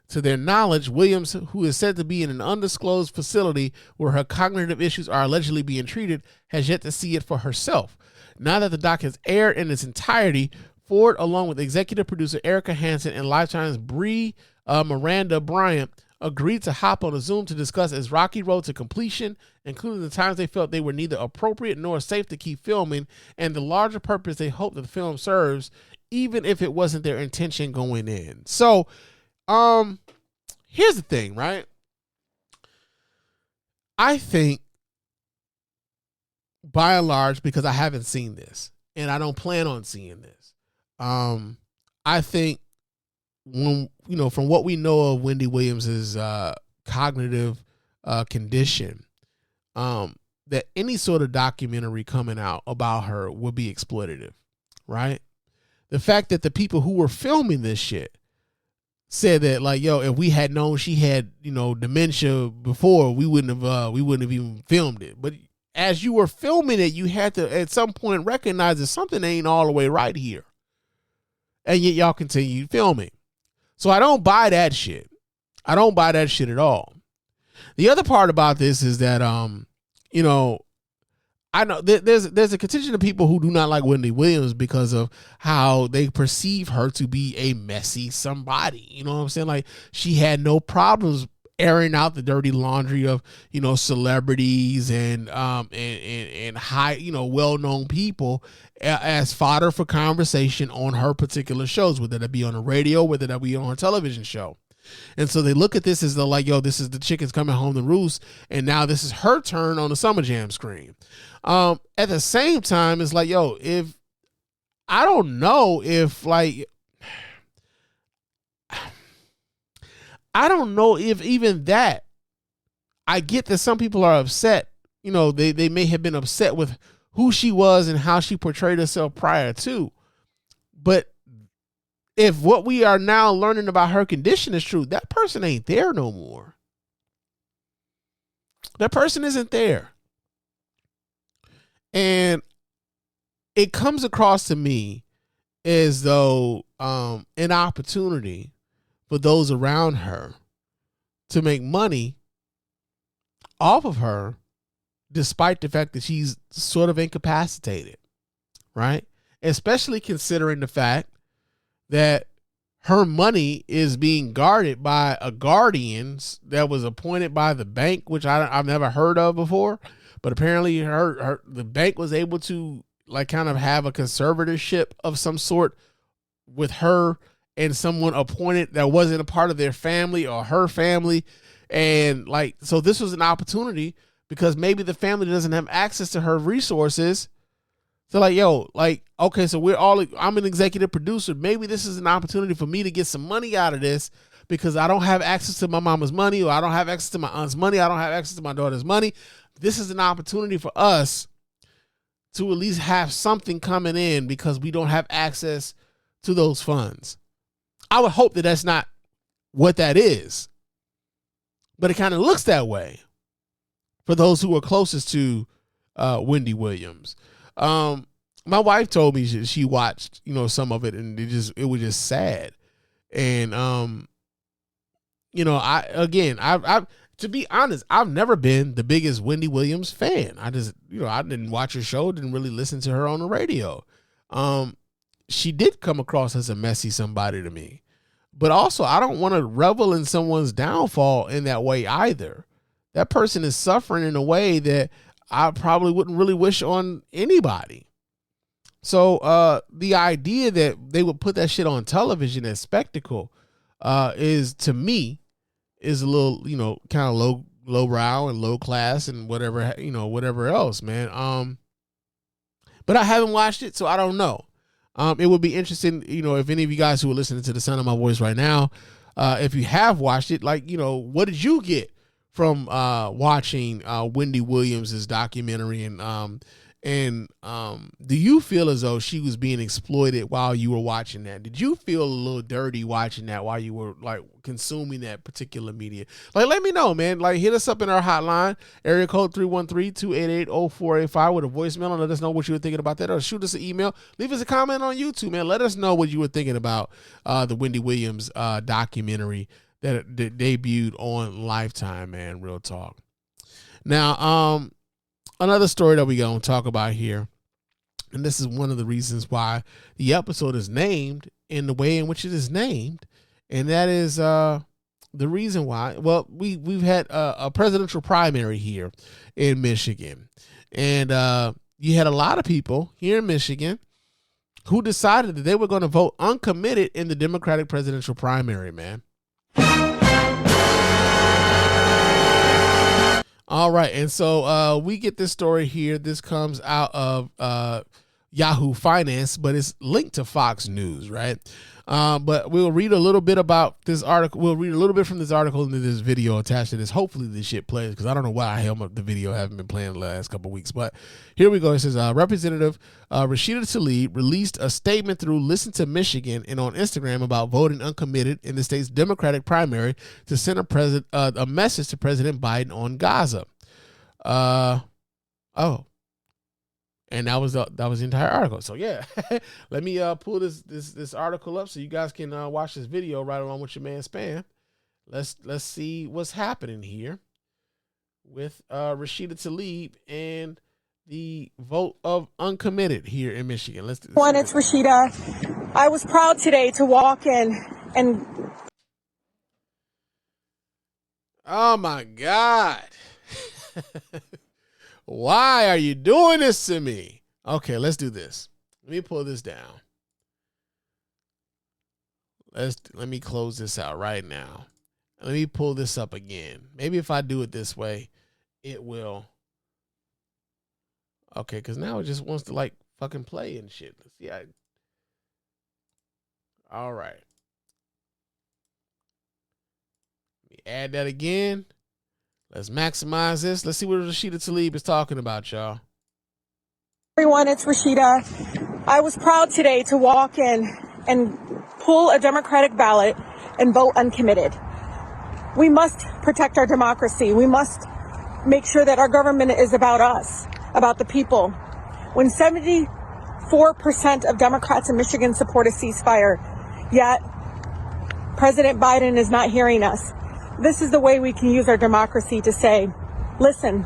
To their knowledge, Williams, who is said to be in an undisclosed facility where her cognitive issues are allegedly being treated, has yet to see it for herself. Now that the doc has aired in its entirety, Ford, along with executive producer Erica Hansen and Lifetime's Miranda Bryant, agreed to hop on a Zoom to discuss its rocky road to completion, including the times they felt they were neither appropriate nor safe to keep filming, and the larger purpose they hope that the film serves, even if it wasn't their intention going in. So, here's the thing, right? I think, by and large, because I haven't seen this, and I don't plan on seeing this, I think from what we know of Wendy Williams's cognitive condition, that any sort of documentary coming out about her would be exploitative, right? The fact that the people who were filming this shit said that, like, yo, if we had known she had, dementia before, we wouldn't have even filmed it. But as you were filming it, you had to at some point recognize that something ain't all the way right here. And yet y'all continue filming. So I don't buy that shit. I don't buy that shit at all. The other part about this is that, I know there's a contingent of people who do not like Wendy Williams because of how they perceive her to be a messy somebody. You know what I'm saying? Like, she had no problems airing out the dirty laundry of, celebrities and high, well-known people as fodder for conversation on her particular shows, whether that be on the radio, whether that be on her television show. And so they look at this as they're like, yo, this is the chickens coming home to roost, and now this is her turn on the Summer Jam screen. At the same time, it's like, yo, if I don't know if even that, I get that some people are upset. They may have been upset with who she was and how she portrayed herself prior to. But if what we are now learning about her condition is true, that person ain't there no more. That person isn't there. And it comes across to me as though an opportunity for those around her to make money off of her, despite the fact that she's sort of incapacitated, right? Especially considering the fact that her money is being guarded by a guardian that was appointed by the bank, which I've never heard of before. But apparently the bank was able to like kind of have a conservatorship of some sort with her and someone appointed that wasn't a part of their family or her family. And like, so this was an opportunity because maybe the family doesn't have access to her resources. So like, yo, like, okay, so I'm an executive producer. Maybe this is an opportunity for me to get some money out of this because I don't have access to my mama's money, or I don't have access to my aunt's money. I don't have access to my daughter's money. This is an opportunity for us to at least have something coming in because we don't have access to those funds. I would hope that that's not what that is, but it kind of looks that way for those who are closest to Wendy Williams. My wife told me she watched, some of it, and it was just sad. And I to be honest, I've never been the biggest Wendy Williams fan. I just, I didn't watch her show, didn't really listen to her on the radio. She did come across as a messy somebody to me, but also I don't want to revel in someone's downfall in that way either. That person is suffering in a way that I probably wouldn't really wish on anybody. So the idea that they would put that shit on television as spectacle is, to me, is a little, kind of lowbrow and low class and whatever else, man. But I haven't watched it, so I don't know. It would be interesting, if any of you guys who are listening to the sound of my voice right now, if you have watched it, like, what did you get from watching Wendy Williams' documentary, and do you feel as though she was being exploited while you were watching that? Did you feel a little dirty watching that while you were like consuming that particular media? Like, let me know, man. Like, hit us up in our hotline, area code 313-288-0485 with a voicemail, and let us know what you were thinking about that, or shoot us an email. Leave us a comment on YouTube, man. Let us know what you were thinking about the Wendy Williams documentary that debuted on Lifetime, man. Real talk. Now, another story that we're going to talk about here, and this is one of the reasons why the episode is named in the way in which it is named, and that is the reason why. Well, we've had a presidential primary here in Michigan, and you had a lot of people here in Michigan who decided that they were going to vote uncommitted in the Democratic presidential primary, man. All right, and so we get this story here. This comes out of Yahoo Finance, but it's linked to Fox News, right? But we'll read a little bit about this article. We'll read a little bit from this article into this video attached to this. Hopefully this shit plays, because I don't know why the hell the video haven't been playing the last couple of weeks. But here we go. It says, Representative Rashida Tlaib released a statement through Listen to Michigan and on Instagram about voting uncommitted in the state's Democratic primary to send a message to President Biden on Gaza. And that was the entire article. So yeah, let me pull this article up so you guys can watch this video right along with your man Spann. Let's see what's happening here with Rashida Tlaib and the vote of uncommitted here in Michigan. Let's One, it's Rashida. I was proud today to walk in and. Oh my God. Why are you doing this to me? Okay, let's do this. Let me pull this down. Let me close this out right now. Let me pull this up again. Maybe if I do it this way, it will. Okay, because now it just wants to like fucking play and shit. Let's see. All right. Let me add that again. Let's maximize this. Let's see what Rashida Tlaib is talking about, y'all. Everyone, it's Rashida. I was proud today to walk in and pull a Democratic ballot and vote uncommitted. We must protect our democracy. We must make sure that our government is about us, about the people. when 74% of Democrats in Michigan support a ceasefire, yet President Biden is not hearing us. This is the way we can use our democracy to say, listen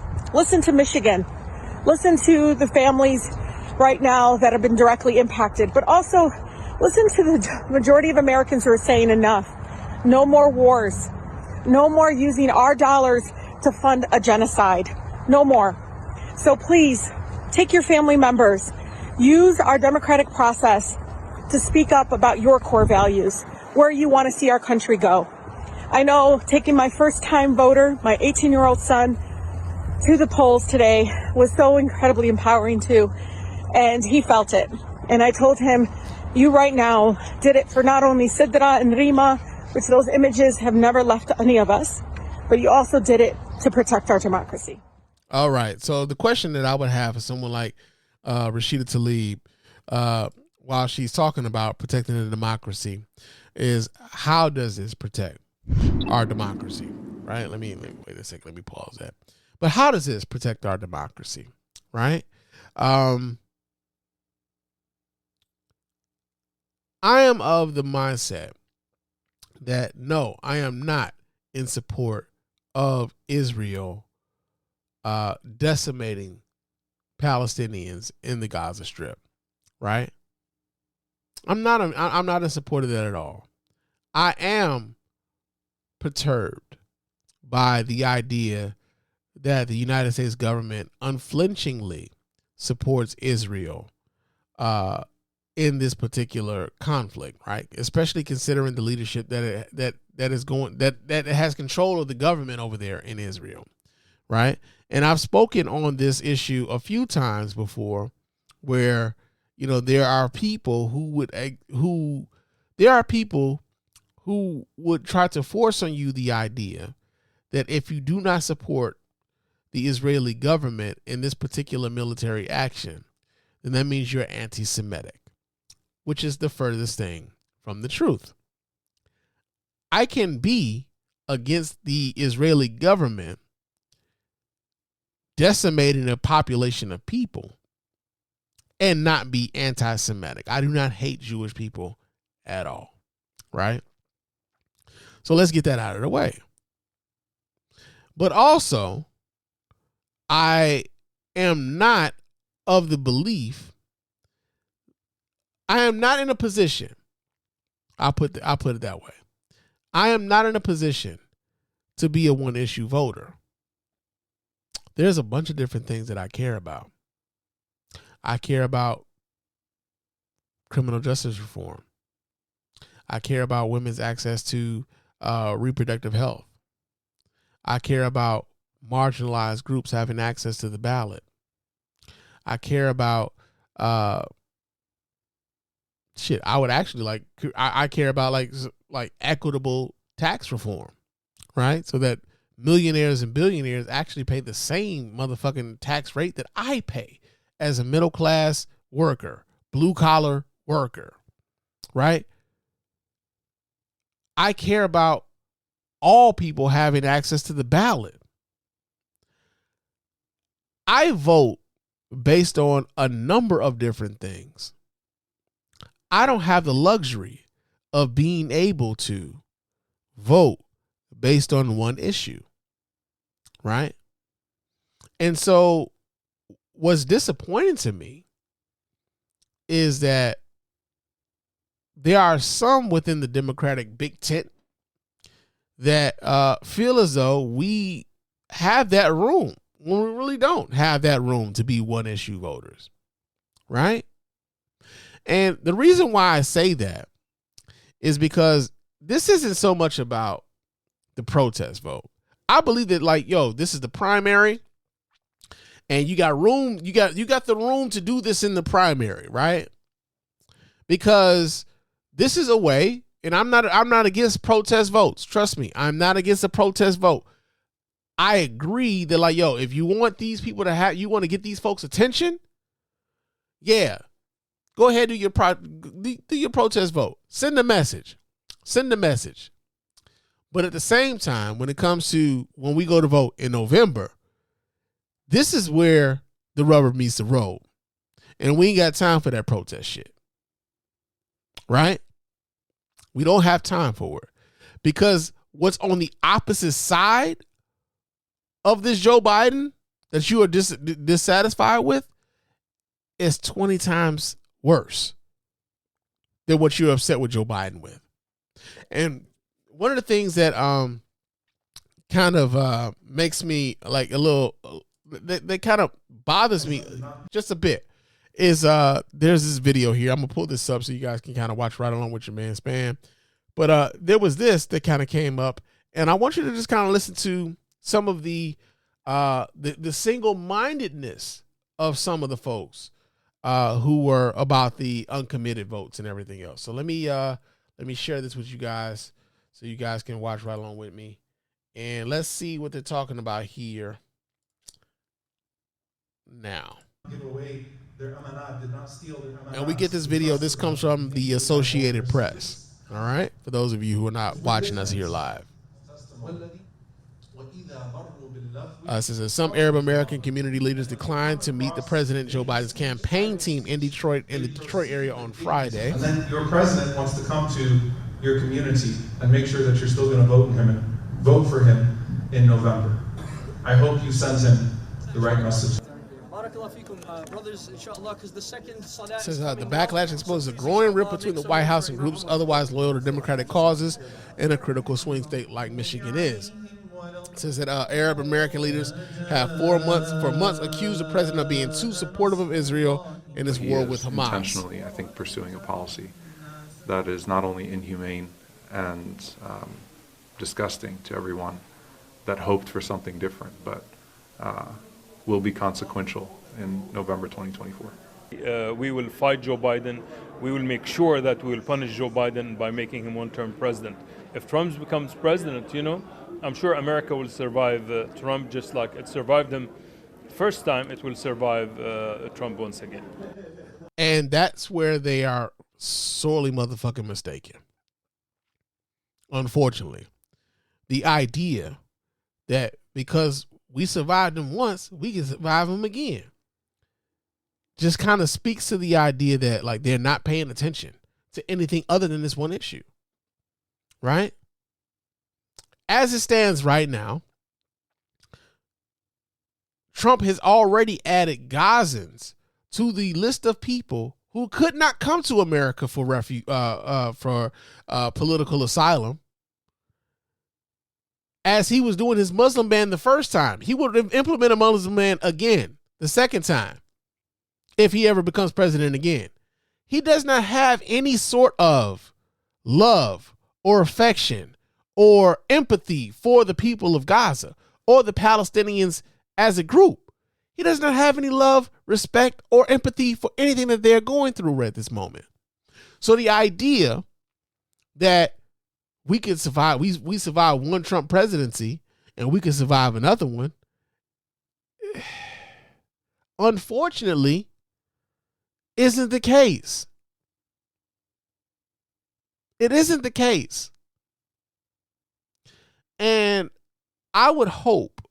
to Michigan, listen to the families right now that have been directly impacted, but also listen to the majority of Americans who are saying enough. No more wars. No more using our dollars to fund a genocide. No more. So please, take your family members. Use our democratic process to speak up about your core values, where you want to see our country go. I know taking my first-time voter, my 18-year-old son, to the polls today was so incredibly empowering too, and he felt it. And I told him, you right now did it for not only Sidra and Rima, which those images have never left any of us, but you also did it to protect our democracy. All right. So the question that I would have for someone like Rashida Tlaib, while she's talking about protecting the democracy, is how does this protect our democracy? Right? Let me wait a second. Let me pause that. But how does this protect our democracy? Right? I am of the mindset that no, I am not in support of Israel decimating Palestinians in the Gaza Strip, right? I'm not in support of that at all. I am perturbed by the idea that the United States government unflinchingly supports Israel in this particular conflict, right? Especially considering the leadership that has control of the government over there in Israel, right? And I've spoken on this issue a few times before, where there are people who would try to force on you the idea that if you do not support the Israeli government in this particular military action, then that means you're anti-Semitic, which is the furthest thing from the truth. I can be against the Israeli government decimating a population of people and not be anti-Semitic. I do not hate Jewish people at all, right? So let's get that out of the way. But also, I am not of the belief, I am not in a position, I'll put it that way. I am not in a position to be a one-issue voter. There's a bunch of different things that I care about. I care about criminal justice reform. I care about women's access to reproductive health. I care about marginalized groups having access to the ballot. I care about I would actually I care about like equitable tax reform, right? So that millionaires and billionaires actually pay the same motherfucking tax rate that I pay as a middle class worker, blue collar worker, right? I care about all people having access to the ballot. I vote based on a number of different things. I don't have the luxury of being able to vote based on one issue, right? And so what's disappointing to me is that there are some within the Democratic big tent that feel as though we have that room when we really don't have that room to be one issue voters, right? And the reason why I say that is because this isn't so much about the protest vote. I believe that this is the primary and you got room, you got the room to do this in the primary, right? Because this is a way, and I'm not against protest votes. Trust me, I'm not against a protest vote. I agree that if you want these people to you want to get these folks' attention, yeah, go ahead, do your protest vote. Send a message. But at the same time, when it comes to when we go to vote in November, this is where the rubber meets the road. And we ain't got time for that protest shit. Right? We don't have time for it. Because what's on the opposite side of this Joe Biden that you are dissatisfied with is 20 times worse than what you're upset with Joe Biden with. And one of the things that kind of makes me like a little, that kind of bothers me just a bit is there's this video here. I'm gonna pull this up so you guys can kind of watch right along with your man Spann. But there was this that kind of came up, and I want you to just kind of listen to some of the single-mindedness of some of the folks who were about the uncommitted votes and everything else. So let me share this with you guys so you guys can watch right along with me, and let's see what they're talking about here now. Give away their amanat, did not steal their amanat. And we get this video. This comes from the Associated Press. All right, for those of you who are not watching us here live. It says that some Arab American community leaders declined to meet the president Joe Biden's campaign team in the Detroit area on Friday. And then your president wants to come to your community and make sure that you're still going to vote for him in November. I hope you send him the right message. It says the backlash exposes a growing rift between the White House and groups otherwise loyal to Democratic causes in a critical swing state like Michigan is. It says that Arab American leaders have for months accused the president of being too supportive of Israel in his war with Hamas. Intentionally, I think, pursuing a policy that is not only inhumane and disgusting to everyone that hoped for something different, but will be consequential in November 2024. We will fight Joe Biden. We will make sure that we will punish Joe Biden by making him one-term president. If Trump becomes president, I'm sure America will survive Trump just like it survived him first time. It will survive Trump once again. And that's where they are sorely motherfucking mistaken. Unfortunately, the idea that because we survived him once, we can survive him again just kind of speaks to the idea that like they're not paying attention to anything other than this one issue, right? As it stands right now, Trump has already added Gazans to the list of people who could not come to America for political asylum. As he was doing his Muslim ban the first time, he would have implemented a Muslim ban again the second time if he ever becomes president again. He does not have any sort of love or affection or empathy for the people of Gaza or the Palestinians as a group. He does not have any love, respect, or empathy for anything that they're going through at this moment. So the idea that we could survive, we survived one Trump presidency and we could survive another one, unfortunately, isn't the case. It isn't the case. And I would hope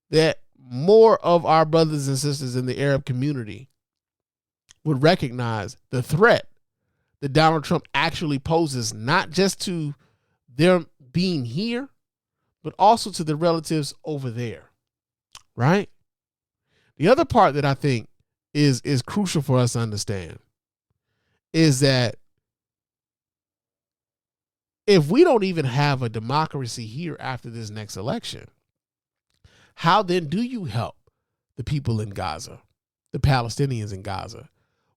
that more of our brothers and sisters in the Arab community would recognize the threat that Donald Trump actually poses, not just to their being here, but also to the relatives over there, right? The other part that I think is crucial for us to understand is that if we don't even have a democracy here after this next election, how then do you help the people in Gaza, the Palestinians in Gaza,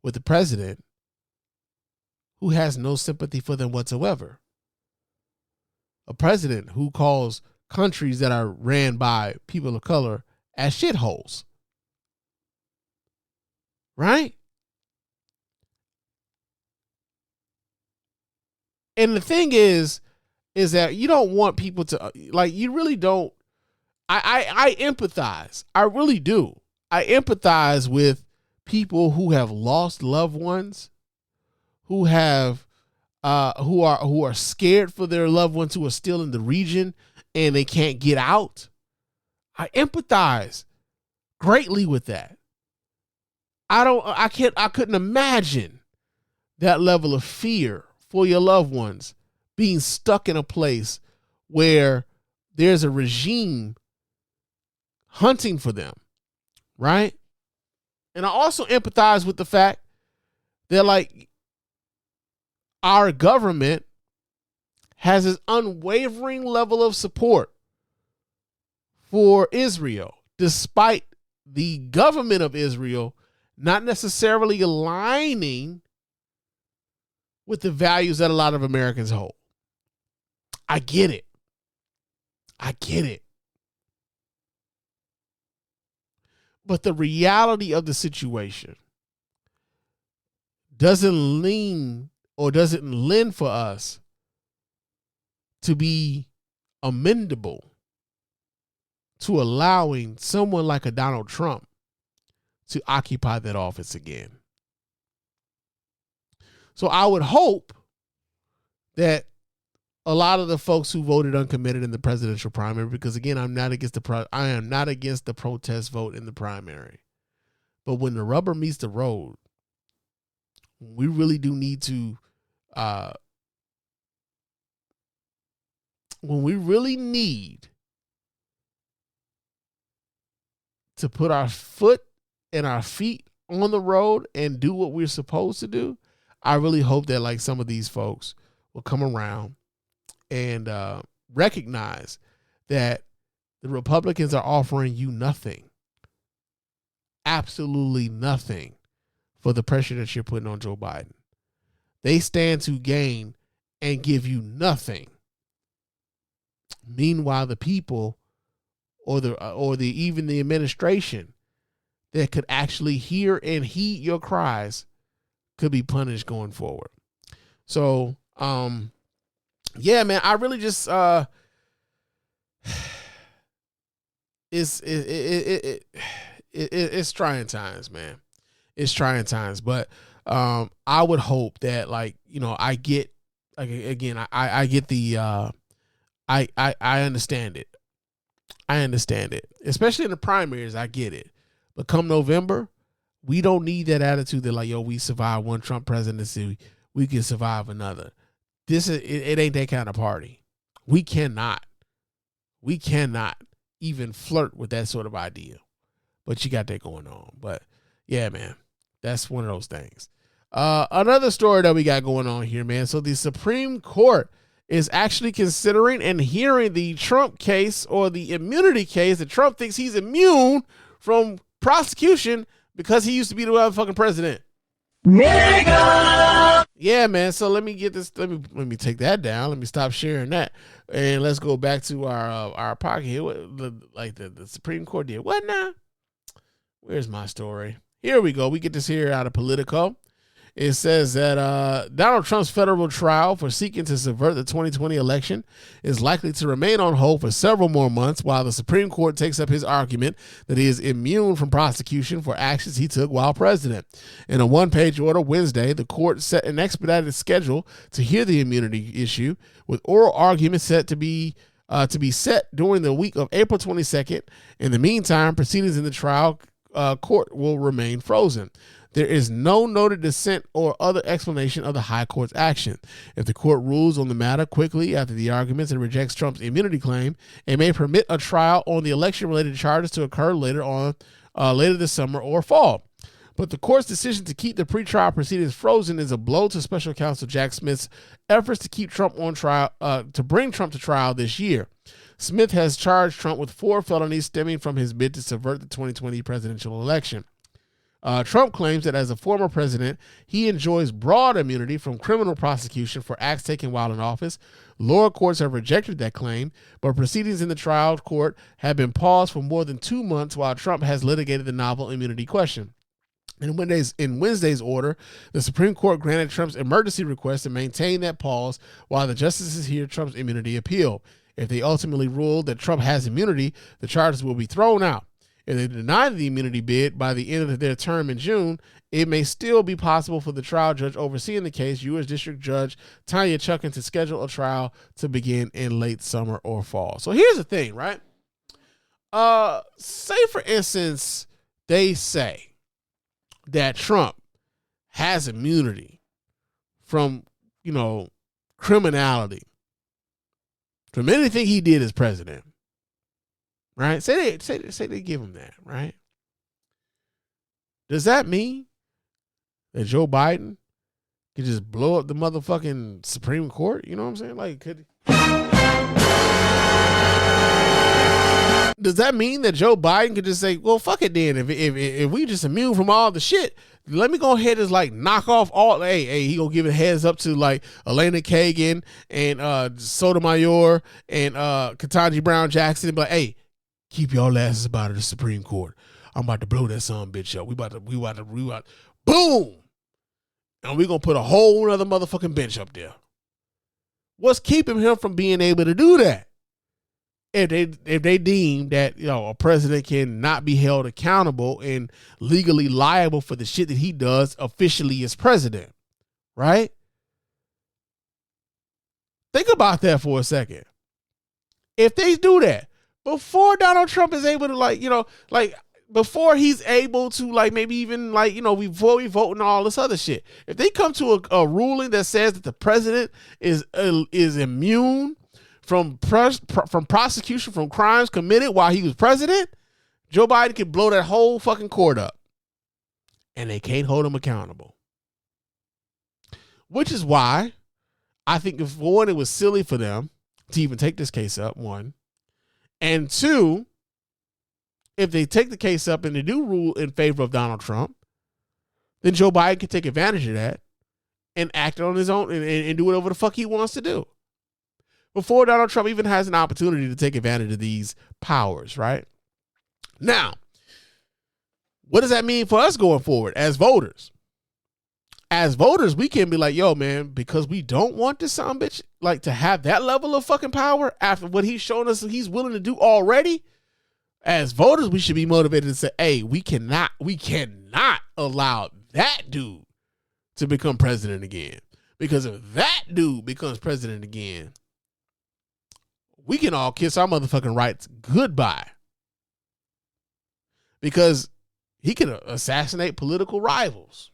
with the president who has no sympathy for them whatsoever? A president who calls countries that are ran by people of color as shitholes. Right? And the thing is that you don't want people to, like, you really don't. I empathize. I really do. I empathize with people who have lost loved ones, who have, who are scared for their loved ones who are still in the region and they can't get out. I empathize greatly with that. I couldn't imagine that level of fear for your loved ones being stuck in a place where there's a regime hunting for them, right? And I also empathize with the fact that, like, our government has this unwavering level of support for Israel, despite the government of Israel not necessarily aligning with the values that a lot of Americans hold. I get it. But the reality of the situation doesn't lend for us to be amendable to allowing someone like a Donald Trump to occupy that office again. So I would hope that a lot of the folks who voted uncommitted in the presidential primary, because again, I am not against the protest vote in the primary, but when the rubber meets the road, we really do need to, when we really need to put our foot and our feet on the road and do what we're supposed to do, I really hope that, like, some of these folks will come around and recognize that the Republicans are offering you nothing, absolutely nothing, for the pressure that you're putting on Joe Biden. They stand to gain and give you nothing. Meanwhile, the people or even the administration that could actually hear and heed your cries could be punished going forward. So, yeah, man, I really just it's trying times, man. It's trying times, but I would hope that, like, you know, I get, like, again, I get the I understand it. I understand it, especially in the primaries. I get it, but come November, we don't need that attitude that, like, yo, we survived one Trump presidency, we can survive another. It ain't that kind of party. We cannot even flirt with that sort of idea. But you got that going on. But yeah, man, that's one of those things. Another story that we got going on here, man. So the Supreme Court is actually considering and hearing the Trump case, or the immunity case, that Trump thinks he's immune from prosecution because he used to be the motherfucking president. Nigga! Yeah, man. So let me get this. Let me take that down. Let me stop sharing that, and let's go back to our pocket here. The Supreme Court did what now? Where's my story? Here we go. We get this here out of Politico. It says that Donald Trump's federal trial for seeking to subvert the 2020 election is likely to remain on hold for several more months, while the Supreme Court takes up his argument that he is immune from prosecution for actions he took while president. In a one-page order Wednesday, the court set an expedited schedule to hear the immunity issue, with oral arguments set to be set during the week of April 22nd. In the meantime, proceedings in the trial court will remain frozen. There is no noted dissent or other explanation of the high court's action. If the court rules on the matter quickly after the arguments and rejects Trump's immunity claim, it may permit a trial on the election-related charges to occur later this summer or fall. But the court's decision to keep the pretrial proceedings frozen is a blow to Special Counsel Jack Smith's efforts to keep Trump on trial, to bring Trump to trial this year. Smith has charged Trump with 4 felonies stemming from his bid to subvert the 2020 presidential election. Trump claims that as a former president, he enjoys broad immunity from criminal prosecution for acts taken while in office. Lower courts have rejected that claim, but proceedings in the trial court have been paused for more than 2 months while Trump has litigated the novel immunity question. In Wednesday's order, the Supreme Court granted Trump's emergency request to maintain that pause while the justices hear Trump's immunity appeal. If they ultimately rule that Trump has immunity, the charges will be thrown out. If they deny the immunity bid by the end of their term in June, it may still be possible for the trial judge overseeing the case, U.S. District Judge Tanya Chutkan, to schedule a trial to begin in late summer or fall. So here's the thing, right? Say, for instance, they say that Trump has immunity from, criminality, from anything he did as president, right? Say they give him that, right? Does that mean that Joe Biden could just blow up the motherfucking Supreme Court? You know what I'm saying? Like, does that mean that Joe Biden could just say, well, fuck it then. If we just immune from all the shit, let me go ahead and like knock off all. Hey, he gonna give it heads up to like Elena Kagan and Sotomayor and Ketanji Brown Jackson and be like, hey, keep y'all asses out of the Supreme Court. I'm about to blow that son bitch up. We about to boom. And we're going to put a whole other motherfucking bench up there. What's keeping him from being able to do that? If they deem that, a president cannot be held accountable and legally liable for the shit that he does officially as president, right? Think about that for a second. If they do that, before Donald Trump is able to before he's able to maybe even before we vote and all this other shit, if they come to a ruling that says that the president is immune from prosecution from crimes committed while he was president, Joe Biden can blow that whole fucking court up and they can't hold him accountable. Which is why I think, if one, it was silly for them to even take this case up, one, and two, if they take the case up and they do rule in favor of Donald Trump, then Joe Biden can take advantage of that and act on his own and do whatever the fuck he wants to do before Donald Trump even has an opportunity to take advantage of these powers, right? Now, what does that mean for us going forward as voters? As voters, we can be like, yo, man, because we don't want this son bitch to have that level of fucking power after what he's shown us he's willing to do already. As voters, we should be motivated to say, hey, we cannot allow that dude to become president again. Because if that dude becomes president again, we can all kiss our motherfucking rights goodbye. Because he can assassinate political rivals.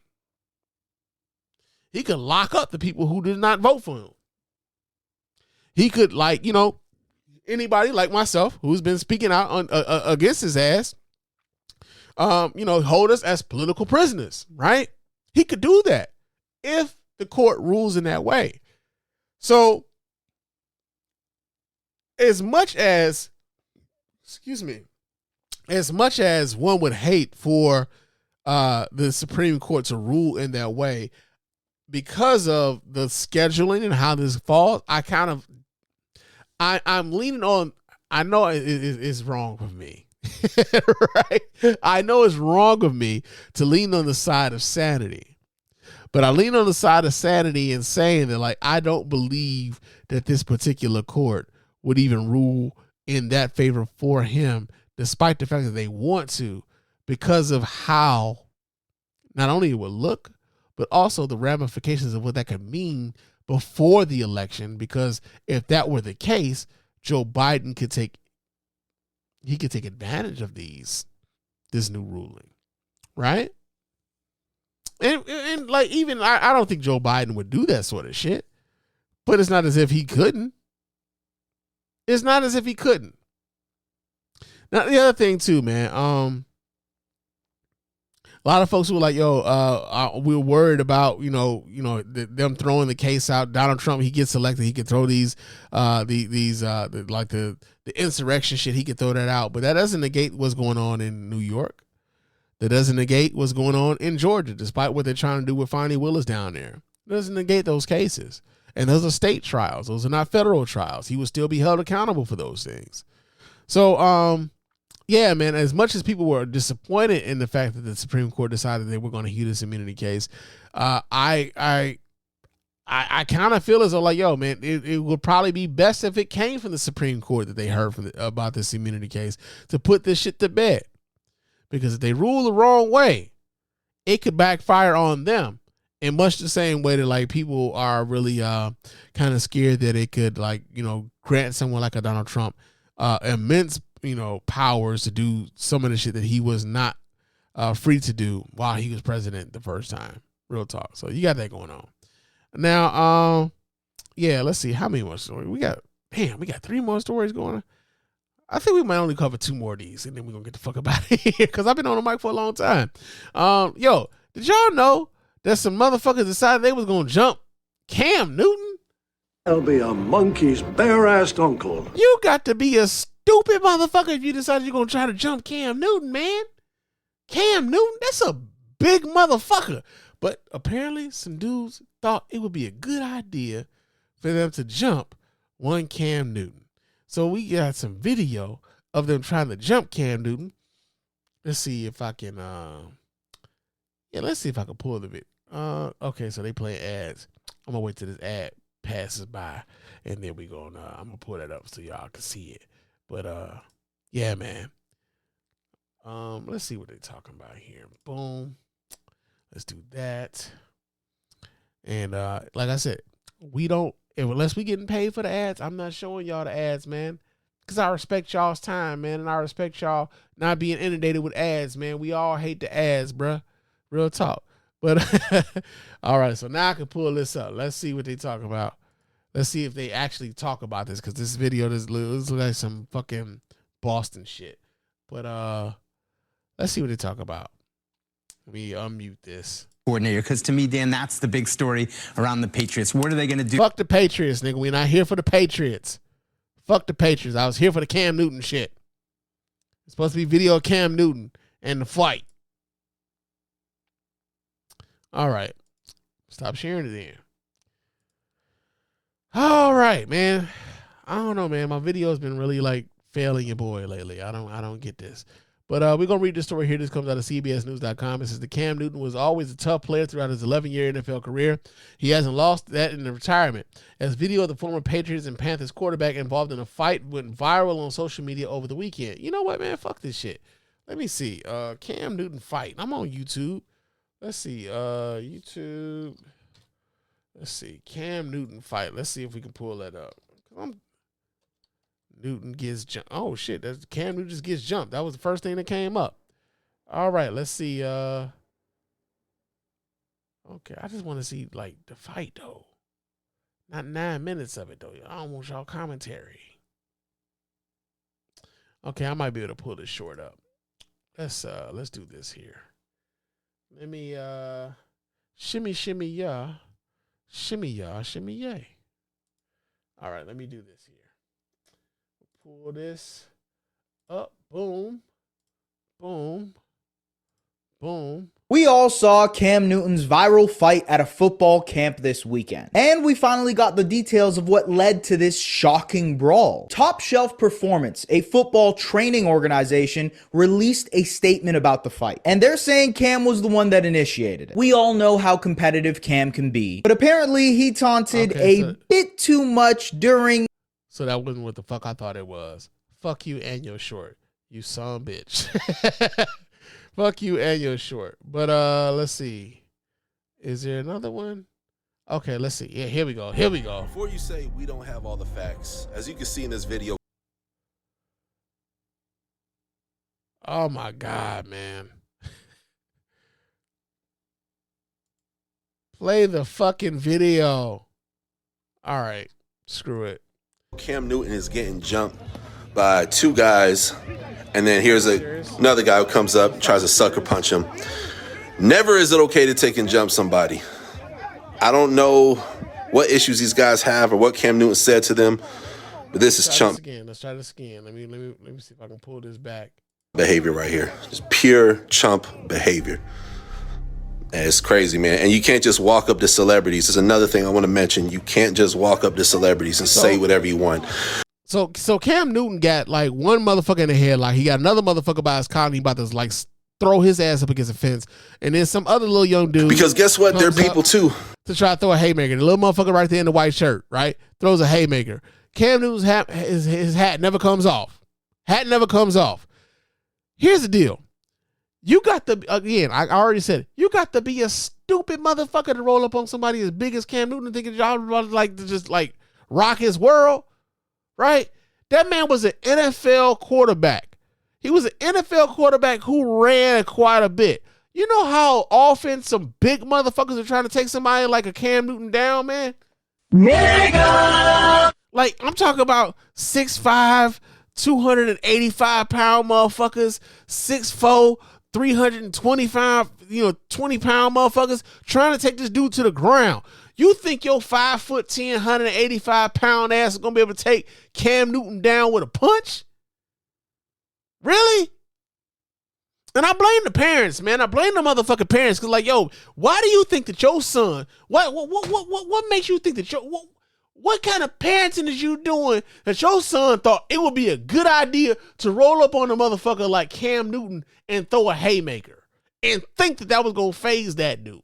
He could lock up the people who did not vote for him. He could, anybody like myself who's been speaking out on against his ass, hold us as political prisoners, right? He could do that if the court rules in that way. So, as much as one would hate for the Supreme Court to rule in that way, because of the scheduling and how this falls, I'm leaning on, I know it's wrong of me, right? I know it's wrong of me to lean on the side of sanity, but I lean on the side of sanity in saying that, I don't believe that this particular court would even rule in that favor for him, despite the fact that they want to, because of how not only it would look, but also the ramifications of what that could mean before the election. Because if that were the case, Joe Biden could take advantage of this new ruling, right? And even I don't think Joe Biden would do that sort of shit, but it's not as if he couldn't. It's not as if he couldn't. Now, the other thing too, man, a lot of folks who were like, yo, we're worried about, them throwing the case out. Donald Trump, he gets elected, he could throw the insurrection shit, he could throw that out. But that doesn't negate what's going on in New York. That doesn't negate what's going on in Georgia, despite what they're trying to do with Fani Willis down there. It doesn't negate those cases. And those are state trials. Those are not federal trials. He will still be held accountable for those things. So, yeah, man, as much as people were disappointed in the fact that the Supreme Court decided they were going to hear this immunity case, I kind of feel as though, yo, man, it would probably be best if it came from the Supreme Court that they heard about this immunity case to put this shit to bed. Because if they rule the wrong way, it could backfire on them in much the same way that, people are really kind of scared that it could, grant someone like a Donald Trump immense powers to do some of the shit that he was not free to do while he was president the first time. Real talk. So you got that going on. Now, yeah, let's see how many more stories we got. Damn, we got 3 more stories going on. I think we might only cover 2 more of these, and then we're gonna get the fuck up out of here because I've been on the mic for a long time. Yo, did y'all know that some motherfuckers decided they was gonna jump Cam Newton? I'll be a monkey's bare-assed uncle. You got to be a stupid motherfucker if you decide you're gonna try to jump Cam Newton, man. Cam Newton, that's a big motherfucker. But apparently some dudes thought it would be a good idea for them to jump one Cam Newton. So we got some video of them trying to jump Cam Newton. Let's see if I can let's see if I can pull the video. Okay, so they play ads. I'm gonna wait till this ad passes by and then we gonna I'm gonna pull that up so y'all can see it. But yeah, man. Let's see what they're talking about here. Boom. Let's do that. And like I said, unless we getting paid for the ads, I'm not showing y'all the ads, man. Because I respect y'all's time, man. And I respect y'all not being inundated with ads, man. We all hate the ads, bruh. Real talk. But all right, so now I can pull this up. Let's see what they talk about. Let's see if they actually talk about this. Because this video looks like some fucking Boston shit. But let's see what they talk about. Let me unmute this. Coordinator, because to me, Dan, that's the big story around the Patriots. What are they going to do? Fuck the Patriots, nigga. We're not here for the Patriots. Fuck the Patriots. I was here for the Cam Newton shit. It's supposed to be video of Cam Newton and the fight. All right. Stop sharing it then. All right, man. I don't know, man. My video has been really like failing your boy lately. I don't get this. But we're going to read this story here. This comes out of CBSNews.com. It says that Cam Newton was always a tough player throughout his 11-year NFL career. He hasn't lost that in the retirement. As video of the former Patriots and Panthers quarterback involved in a fight went viral on social media over the weekend. You know what, man? Fuck this shit. Let me see. Cam Newton fight. I'm on YouTube. Let's see. YouTube. Let's see. Cam Newton fight. Let's see if we can pull that up. Newton gets jumped. Oh shit! That's Cam Newton just gets jumped. That was the first thing that came up. All right, let's see. Okay, I just want to see like the fight though, not 9 minutes of it though. I don't want y'all commentary. Okay, I might be able to pull this short up. Let's do this here. Let me shimmy ya, shimmy yay. All right, let me do this here. Pull this up. Boom. Boom. Boom. We all saw Cam Newton's viral fight at a football camp this weekend. And we finally got the details of what led to this shocking brawl. Top Shelf Performance, a football training organization, released a statement about the fight. And they're saying Cam was the one that initiated it. We all know how competitive Cam can be. But apparently he taunted bit too much during... So that wasn't what the fuck I thought it was. Fuck you and your short. You son bitch. Fuck you and your short. But let's see. Is there another one? Okay, let's see. Yeah, here we go. Here we go. Before you say we don't have all the facts, as you can see in this video. Oh my God, man. Play the fucking video. All right. Screw it. Cam Newton is getting jumped by 2 guys, and then here's another guy who comes up and tries to sucker punch him. Never is it okay to take and jump somebody. I don't know what issues these guys have or what Cam Newton said to them, but this is chump. Let's try this again. Let me see if I can pull this back. Behavior right here. Just pure chump behavior. And it's crazy, man. And you can't just walk up to celebrities. There's another thing I want to mention. You can't just walk up to celebrities and say whatever you want. So Cam Newton got like one motherfucker in the head. Like he got another motherfucker by his collar. He about to like throw his ass up against a fence. And then some other little young dude. Because guess what? They're people too. To try to throw a haymaker. The little motherfucker right there in the white shirt, right? Throws a haymaker. Cam Newton's hat, his hat never comes off. Hat never comes off. Here's the deal. You got to, again, I already said, you got to be a stupid motherfucker to roll up on somebody as big as Cam Newton thinking y'all like to just like rock his world, right? That man was an NFL quarterback. He was an NFL quarterback who ran quite a bit. You know how often some big motherfuckers are trying to take somebody like a Cam Newton down, man? Nigga! Like, I'm talking about 6'5", 285-pound motherfuckers, 6'4", 325, 20-pound motherfuckers trying to take this dude to the ground. You think your 5'10", 185-pound ass is going to be able to take Cam Newton down with a punch? Really? And I blame the parents, man. I blame the motherfucking parents because, like, yo, why do you think that your son? What makes you think that what kind of parenting is you doing that your son thought it would be a good idea to roll up on a motherfucker like Cam Newton and throw a haymaker and think that was gonna phase that dude?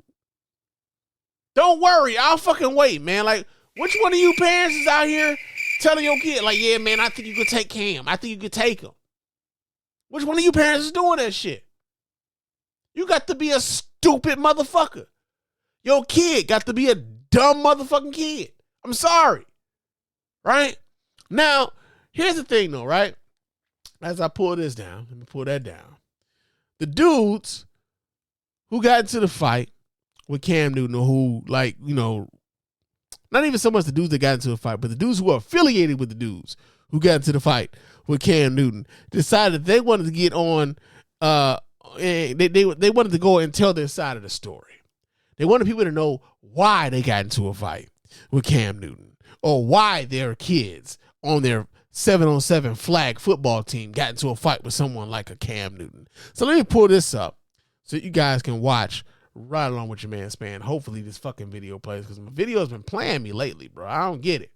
Don't worry, I'll fucking wait, man. Like, which one of you parents is out here telling your kid, like, yeah, man, I think you could take Cam. I think you could take him. Which one of you parents is doing that shit? You got to be a stupid motherfucker. Your kid got to be a dumb motherfucking kid. I'm sorry. Right? Now, here's the thing though, right? As I pull this down, let me pull that down. The dudes who got into the fight with Cam Newton, who, like, not even so much the dudes that got into a fight, but the dudes who are affiliated with the dudes who got into the fight with Cam Newton, decided they wanted to get on, they wanted to go and tell their side of the story. They wanted people to know why they got into a fight with Cam Newton, or why their kids on their 7-on-7 flag football team got into a fight with someone like a Cam Newton. So let me pull this up so you guys can watch right along with your man Spann. Hopefully this fucking video plays, because my video has been playing me lately, bro. I don't get it.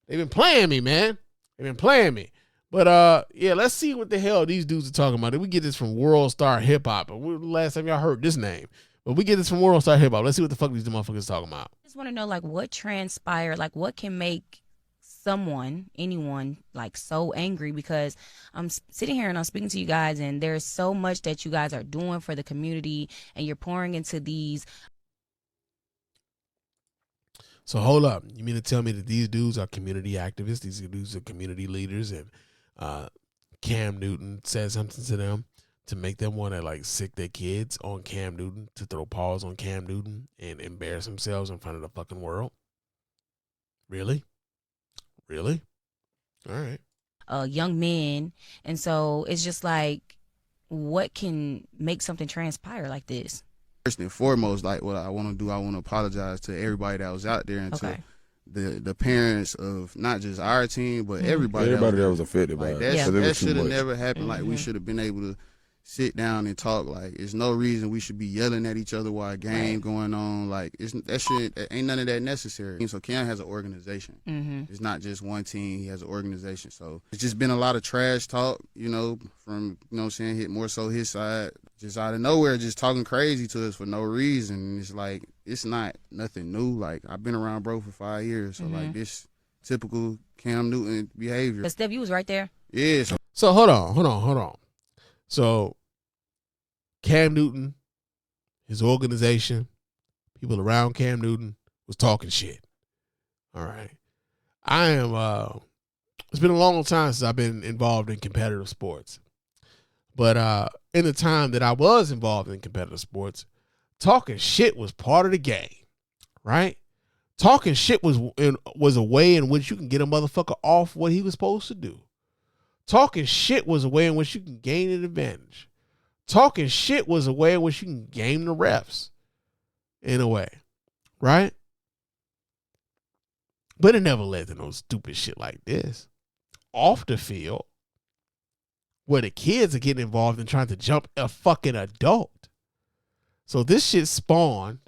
They've been playing me, man. They've been playing me. But yeah, let's see what the hell these dudes are talking about. We get this from World Star Hip Hop. Last time y'all heard this name, but we get this from World Star Hip Hop. Let's see what the fuck these motherfuckers talking about. I just want to know, like, what transpired, like, what can make anyone, like, so angry, because I'm sitting here and I'm speaking to you guys, and there's so much that you guys are doing for the community, and you're pouring into these. So hold up. You mean to tell me that these dudes are community activists? These dudes are community leaders, and Cam Newton said something to them to make them want to, like, sick their kids on Cam Newton, to throw paws on Cam Newton and embarrass themselves in front of the fucking world? Really? Really? All right. Young men. And so it's just like, what can make something transpire like this? First and foremost, like, what I want to do, I want to apologize to everybody that was out there, and to the parents of not just our team, but everybody that was affected by it. That should have never happened. Like, we should have been able to sit down and talk. Like, there's no reason we should be yelling at each other while a game going on. Like, ain't none of that necessary. So Cam has an organization. It's not just one team. He has an organization. So it's just been a lot of trash talk, from, what I'm saying, hit more so his side, just out of nowhere, just talking crazy to us for no reason. It's like, it's not nothing new. Like, I've been around bro for 5 years. So like, this typical Cam Newton behavior. But Steph, you was right there. Yeah. So hold on. So Cam Newton, his organization, people around Cam Newton was talking shit. All right. It's been a long time since I've been involved in competitive sports. But in the time that I was involved in competitive sports, talking shit was part of the game, right? Talking shit was a way in which you can get a motherfucker off what he was supposed to do. Talking shit was a way in which you can gain an advantage. Talking shit was a way in which you can game the refs, in a way, right? But it never led to no stupid shit like this. Off the field, where the kids are getting involved in trying to jump a fucking adult. So this shit spawned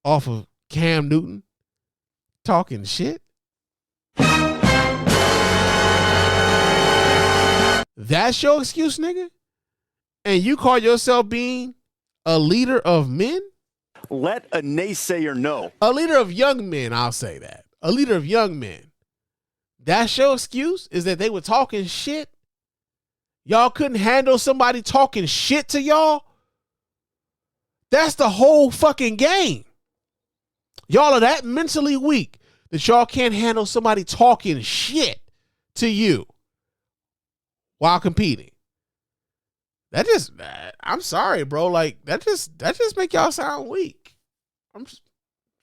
off of Cam Newton talking shit. That's your excuse, nigga? And you call yourself being a leader of men? Let a naysayer know. A leader of young men, I'll say that. A leader of young men. That's your excuse? Is that they were talking shit? Y'all couldn't handle somebody talking shit to y'all? That's the whole fucking game. Y'all are that mentally weak that y'all can't handle somebody talking shit to you while competing. That just, I'm sorry, bro. Like that just make y'all sound weak. I'm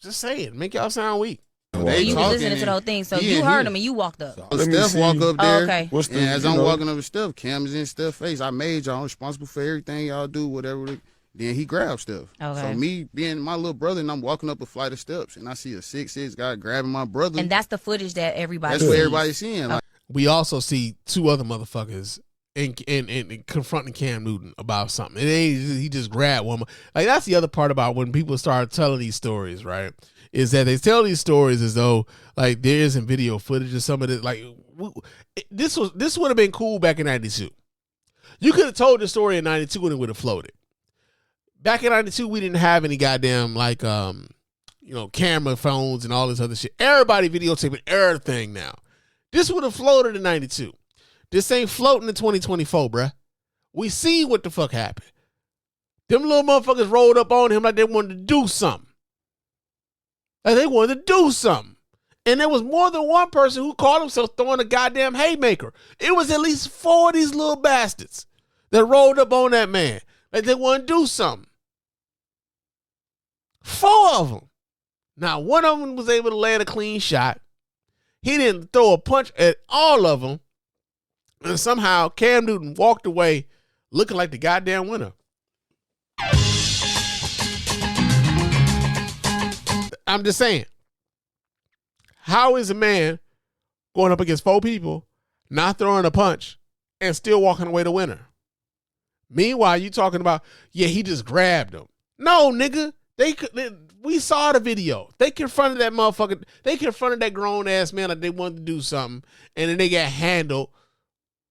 just saying, make y'all sound weak. You was listening to the whole thing, so you heard him and you walked up. Steph walk up there. Oh, okay. And as I'm walking up to Steph, Cam is in Steph's face. I made y'all responsible for everything y'all do, whatever. Then he grabbed Steph. Okay. So me being my little brother, and I'm walking up a flight of steps, and I see a 6'6" guy grabbing my brother. And that's the footage that everybody That's sees. what everybody's seeing. Like, we also see two other motherfuckers in confronting Cam Newton about something. It ain't he just grabbed one. Like that's the other part about when people start telling these stories, right? Is that they tell these stories as though like there isn't video footage of some of it. Like this would have been cool back in '92. You could have told the story in '92 and it would have floated. Back in '92, we didn't have any goddamn like camera phones and all this other shit. Everybody videotaping everything now. This would have floated in '92. This ain't floating in 2024, bruh. We see what the fuck happened. Them little motherfuckers rolled up on him like they wanted to do something. And there was more than one person who called himself throwing a goddamn haymaker. It was at least 4 of these little bastards that rolled up on that man like they wanted to do something. 4 of them. Now, one of them was able to land a clean shot. He didn't throw a punch at all of them. And somehow Cam Newton walked away looking like the goddamn winner. I'm just saying. How is a man going up against 4 people, not throwing a punch, and still walking away the winner? Meanwhile, you talking about, yeah, he just grabbed him. No, nigga. We saw the video. They confronted that motherfucker. They confronted that grown-ass man like they wanted to do something, and then they got handled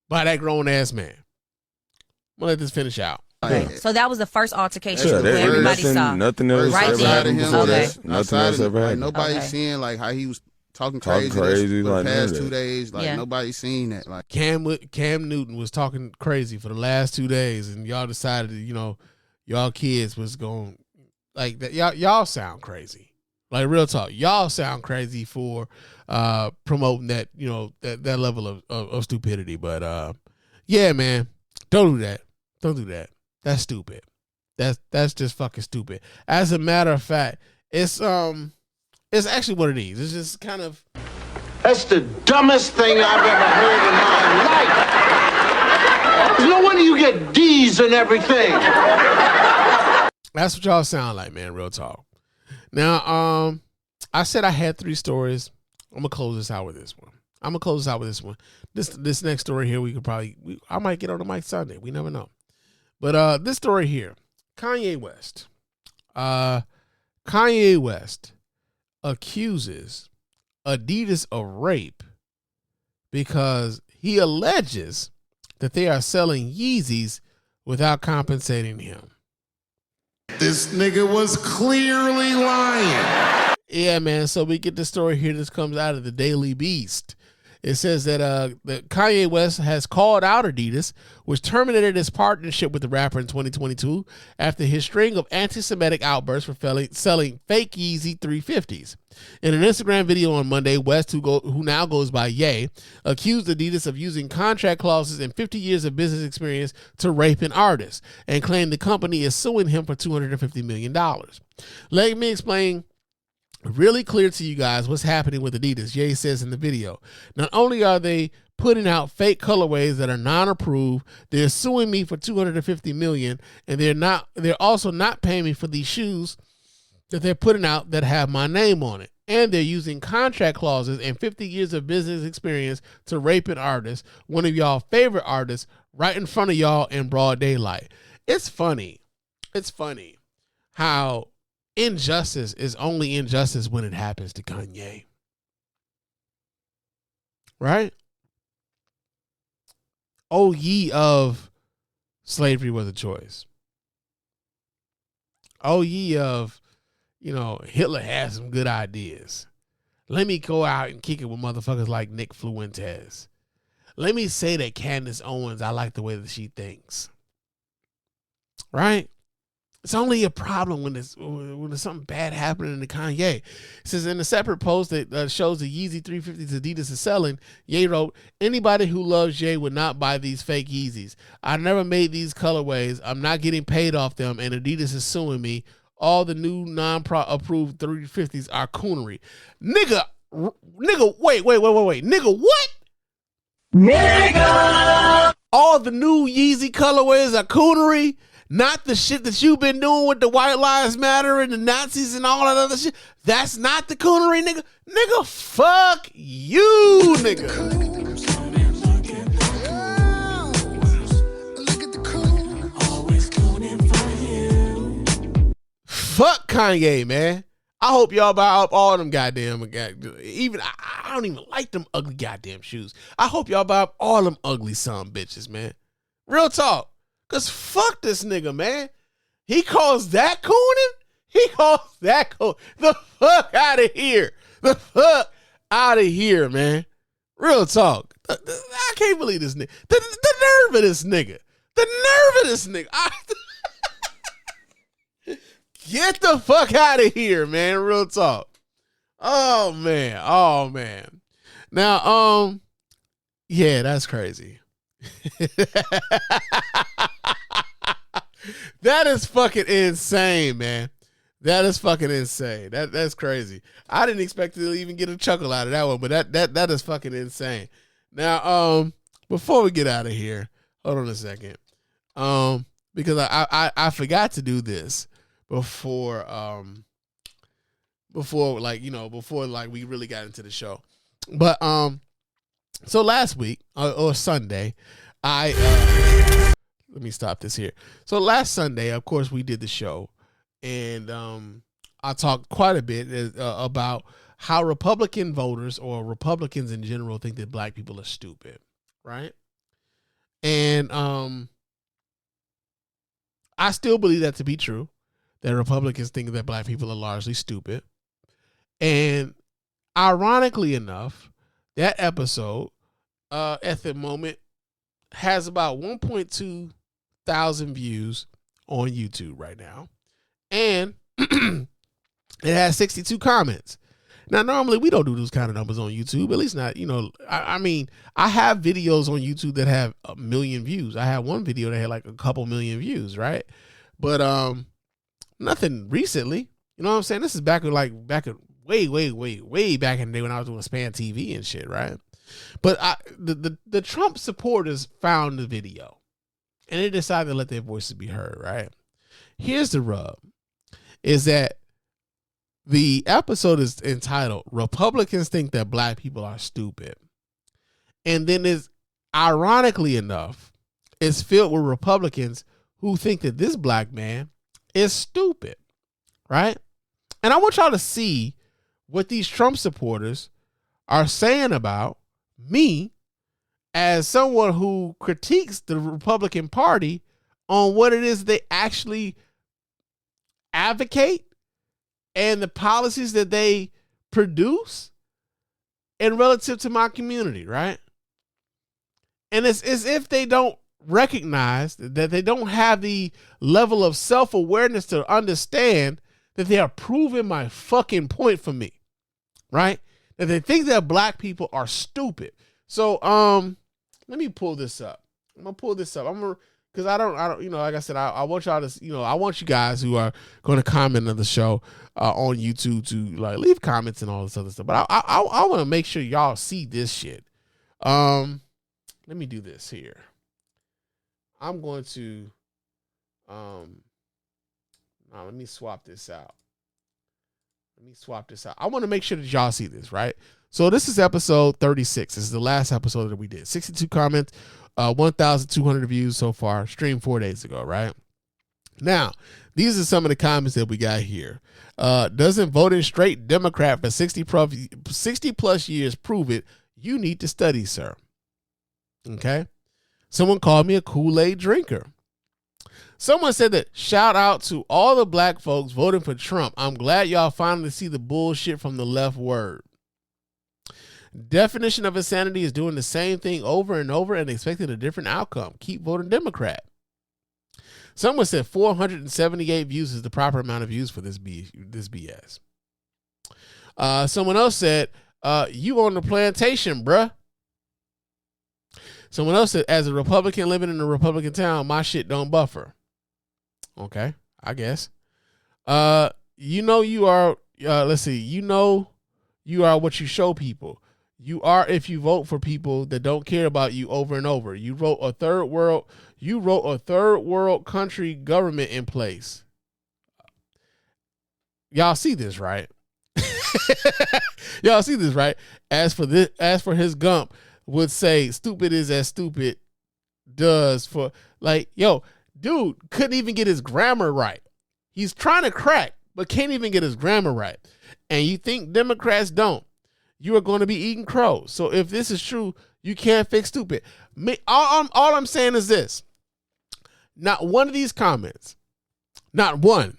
by that grown-ass man. I'm going to let this finish out. So that was the first altercation where everybody saw. Nothing else right ever there. happened before that. Nothing else ever like, happened. nobody's seeing like how he was talking crazy for the past 2 days. Like nobody's seen that. Like Cam Newton was talking crazy for the last 2 days, and y'all decided, y'all kids was going like that. Y'all sound crazy. Like real talk, y'all sound crazy for promoting that that level of stupidity. But yeah, man, don't do that. Don't do that. That's stupid. That's just fucking stupid. As a matter of fact, it's actually what it is. It's just kind of. That's the dumbest thing I've ever heard in my life. No wonder you get D's and everything. That's what y'all sound like, man. Real talk. Now, I said I had 3 stories. I'm gonna close this out with this one. This next story here, I might get on the mic Sunday. We never know. But this story here, Kanye West. Kanye West accuses Adidas of rape because he alleges that they are selling Yeezys without compensating him. This nigga was clearly lying. Yeah, man. So we get the story here. This comes out of the Daily Beast. It says that Kanye West has called out Adidas, which terminated his partnership with the rapper in 2022 after his string of anti-Semitic outbursts for selling fake Yeezy 350s. In an Instagram video on Monday, West, who now goes by Ye, accused Adidas of using contract clauses and 50 years of business experience to rape an artist and claimed the company is suing him for $250 million. Let me explain really clear to you guys what's happening with Adidas. Ye says in the video, not only are they putting out fake colorways that are non-approved, they're suing me for $250 million, and they're also not paying me for these shoes that they're putting out that have my name on it. And they're using contract clauses and 50 years of business experience to rape an artist, one of y'all favorite artists, right in front of y'all in broad daylight. It's funny how injustice is only injustice when it happens to Kanye. Right? Oh, ye of slavery was a choice. Oh, ye of, Hitler had some good ideas. Let me go out and kick it with motherfuckers like Nick Fuentes. Let me say that Candace Owens, I like the way that she thinks. Right? It's only a problem when there's something bad happening to Kanye. It says in a separate post that shows the Yeezy 350s Adidas is selling, Ye wrote, anybody who loves Ye would not buy these fake Yeezys. I never made these colorways. I'm not getting paid off them, and Adidas is suing me. All the new non-approved 350s are coonery. Nigga, wait. Nigga, what? Nigga! All the new Yeezy colorways are coonery? Not the shit that you've been doing with the White Lives Matter and the Nazis and all that other shit. That's not the coonery, nigga. Nigga, fuck you, nigga. Fuck Kanye, man. I hope y'all buy up all them goddamn, even I don't even like them ugly goddamn shoes. I hope y'all buy up all them ugly son bitches, man. Real talk. Cause fuck this nigga, man. He calls that cooning? He calls that coon. The fuck out of here. The fuck out of here, man. Real talk. I can't believe this nigga. The nerve of this nigga. The nerve of this nigga. Get the fuck out of here, man. Real talk. Oh man. Oh man. Now, yeah, that's crazy. That is fucking insane, man. That is fucking insane. That's crazy. I didn't expect to even get a chuckle out of that one, but that is fucking insane. Now, before we get out of here, hold on a second. Because I forgot to do this before we really got into the show. But so last week or Sunday, let me stop this here. So last Sunday, of course, we did the show, and I talked quite a bit about how Republican voters or Republicans in general think that black people are stupid, right? And I still believe that to be true, that Republicans think that black people are largely stupid. And ironically enough, that episode at the moment has about 1.2 thousand views on YouTube right now. And it has 62 comments. Now, normally we don't do those kind of numbers on YouTube, at least not, I mean, I have videos on YouTube that have 1 million views. I had one video that had like a couple million views, right? But nothing recently. You know what I'm saying? This is back in way back in the day when I was doing Spann TV and shit, right? But the Trump supporters found the video and they decided to let their voices be heard, right? Here's the rub, is that the episode is entitled Republicans Think That Black People Are Stupid. And then ironically enough, it's filled with Republicans who think that this black man is stupid, right? And I want y'all to see what these Trump supporters are saying about me as someone who critiques the Republican Party on what it is they actually advocate and the policies that they produce and relative to my community, right? And it's as if they don't recognize that they don't have the level of self-awareness to understand that they are proving my fucking point for me, right? That they think that black people are stupid. So, let me pull this up. I'm gonna pull this up. Because I don't, like I said, I want y'all to, I want you guys who are going to comment on the show on YouTube to like leave comments and all this other stuff. But I want to make sure y'all see this shit. Let me do this here. I'm going to, let me swap this out. I want to make sure that y'all see this, right? So this is episode 36. This is the last episode that we did. 62 comments. 1,200 views so far, streamed 4 days ago, right? Now, these are some of the comments that we got here. Doesn't voting straight Democrat for 60 plus years prove it? You need to study, sir. Okay? Someone called me a Kool-Aid drinker. Someone said that shout out to all the black folks voting for Trump. I'm glad y'all finally see the bullshit from the left word. Definition of insanity is doing the same thing over and over and expecting a different outcome. Keep voting Democrat. Someone said 478 views is the proper amount of views for this BS. Someone else said, you on the plantation, bruh. Someone else said, as a Republican living in a Republican town, my shit don't buffer. Okay, I guess. You are, let's see, you are what you show people. You are if you vote for people that don't care about you over and over. You wrote a third world country government in place. Y'all see this, right? Y'all see this, right? As for his Gump would say, stupid is as stupid does for, like, yo, dude couldn't even get his grammar right. He's trying to crack, but can't even get his grammar right. And you think Democrats don't. You are going to be eating crow. So if this is true, you can't fix stupid. All I'm saying is this. Not one of these comments, not one,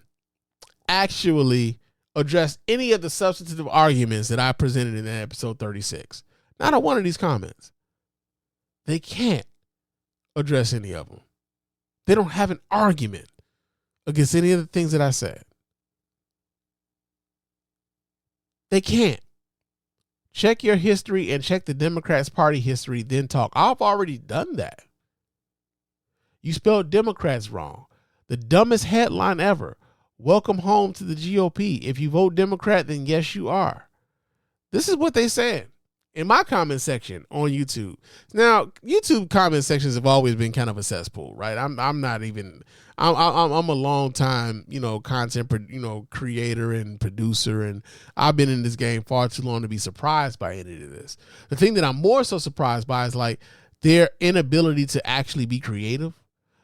actually addressed any of the substantive arguments that I presented in episode 36. Not a one of these comments. They can't address any of them. They don't have an argument against any of the things that I said. They can't. Check your history and check the Democrats' party history, then talk. I've already done that. You spelled Democrats wrong. The dumbest headline ever. Welcome home to the GOP. If you vote Democrat, then yes, you are. This is what they said in my comment section on YouTube. Now, YouTube comment sections have always been kind of a cesspool, right? I'm a long time, content, creator and producer, and I've been in this game far too long to be surprised by any of this. The thing that I'm more so surprised by is like their inability to actually be creative,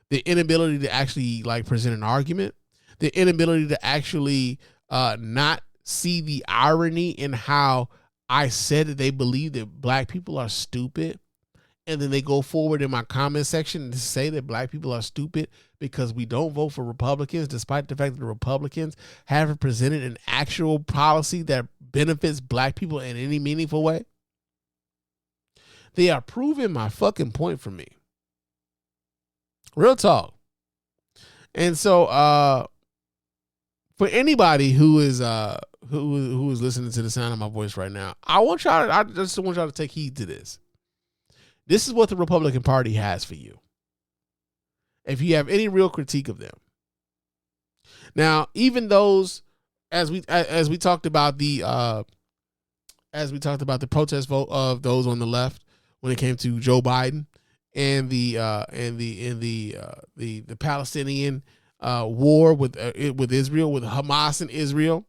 the inability to actually like present an argument, the inability to actually not see the irony in how I said that they believe that black people are stupid, and then they go forward in my comment section to say that black people are stupid because we don't vote for Republicans, despite the fact that the Republicans haven't presented an actual policy that benefits black people in any meaningful way. They are proving my fucking point for me. Real talk. And so for anybody who is listening to the sound of my voice right now, I just want y'all to take heed to this. This is what the Republican Party has for you. If you have any real critique of them. Now, even those, as we talked about the protest vote of those on the left when it came to Joe Biden and the Palestinian war with Israel, with Hamas and Israel.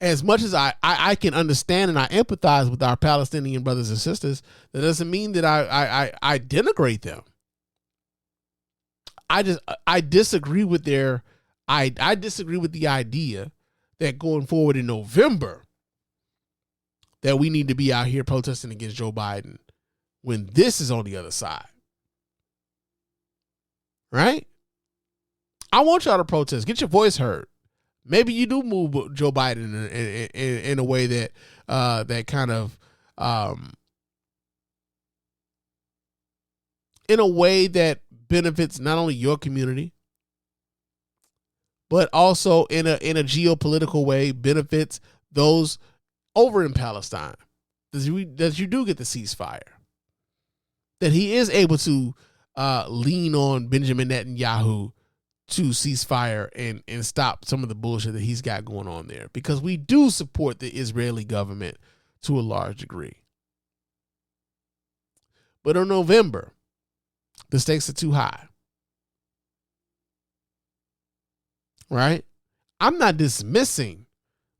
As much as I can understand and I empathize with our Palestinian brothers and sisters, that doesn't mean that I denigrate them. I disagree with I disagree with the idea that going forward in November that we need to be out here protesting against Joe Biden when this is on the other side. Right? I want y'all to protest. Get your voice heard. Maybe you do move Joe Biden in a way that that kind of in a way that benefits not only your community, but also in a geopolitical way benefits those over in Palestine. That you do get the ceasefire. That he is able to lean on Benjamin Netanyahu to ceasefire and stop some of the bullshit that he's got going on there, because we do support the Israeli government to a large degree. But in November, the stakes are too high. Right? I'm not dismissing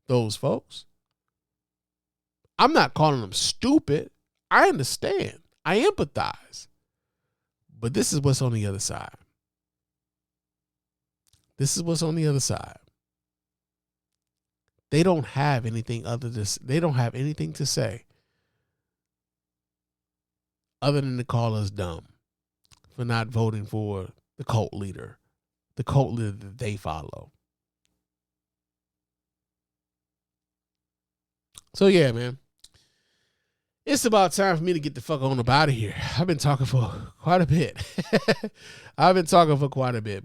those folks. I'm not calling them stupid. I understand. I empathize. But this is what's on the other side. This is what's on the other side. They don't have anything they don't have anything to say other than to call us dumb for not voting for the cult leader that they follow. So yeah, man. It's about time for me to get the fuck on up out of here. I've been talking for quite a bit.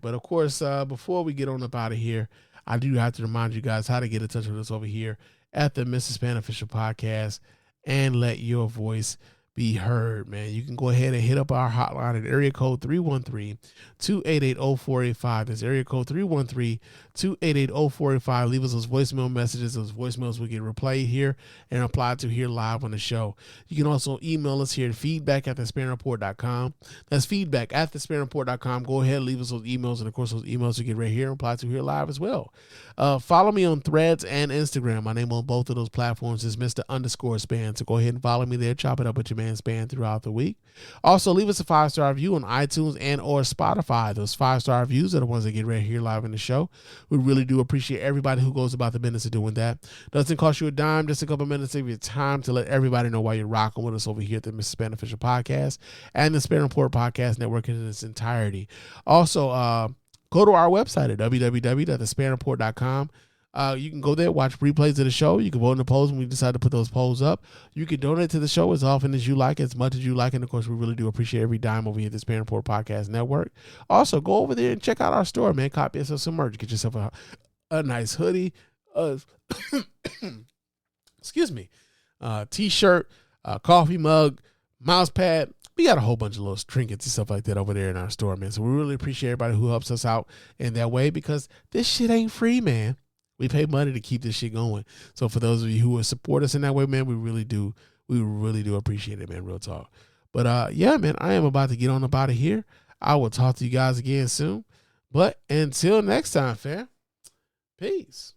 But, of course, before we get on up out of here, I do have to remind you guys how to get in touch with us over here at the Mr. Spann Official Podcast and let your voice be heard, man. You can go ahead and hit up our hotline at area code 313-288-0485. That's area code 313-288-0485. Leave us those voicemail messages. Those voicemails will get replayed here and applied to here live on the show. You can also email us here at feedback@thespannreport.com. That's feedback@thespannreport.com. Go ahead, leave us those emails, and of course those emails will get right here and applied to here live as well. Follow me on Threads and Instagram. My name on both of those platforms is Mr._Spann. So go ahead and follow me there. Chop it up with your man Spann throughout the week. Also, leave us a 5-star review on iTunes and or Spotify. Those 5-star reviews are the ones that get right here live in the show. We really do appreciate everybody who goes about the business of doing that. Doesn't cost you a dime, just a couple minutes of your time to let everybody know why you're rocking with us over here at the Mr. Spann Official Podcast and the Spann Report Podcast Network in its entirety. Also, go to our website at www.thespannreport.com. You can go there, watch replays of the show. You can vote in the polls when we decide to put those polls up. You can donate to the show as often as you like, as much as you like. And, of course, we really do appreciate every dime over here at the Spann Report Podcast Network. Also, go over there and check out our store, man. Copy yourself some merch. Get yourself a nice hoodie. Excuse me. T-shirt, coffee mug, mouse pad. We got a whole bunch of little trinkets and stuff like that over there in our store, man. So we really appreciate everybody who helps us out in that way, because this shit ain't free, man. We pay money to keep this shit going. So for those of you who will support us in that way, man, we really do appreciate it, man. Real talk. But yeah, man, I am about to get on up out of here. I will talk to you guys again soon. But until next time, fam, peace.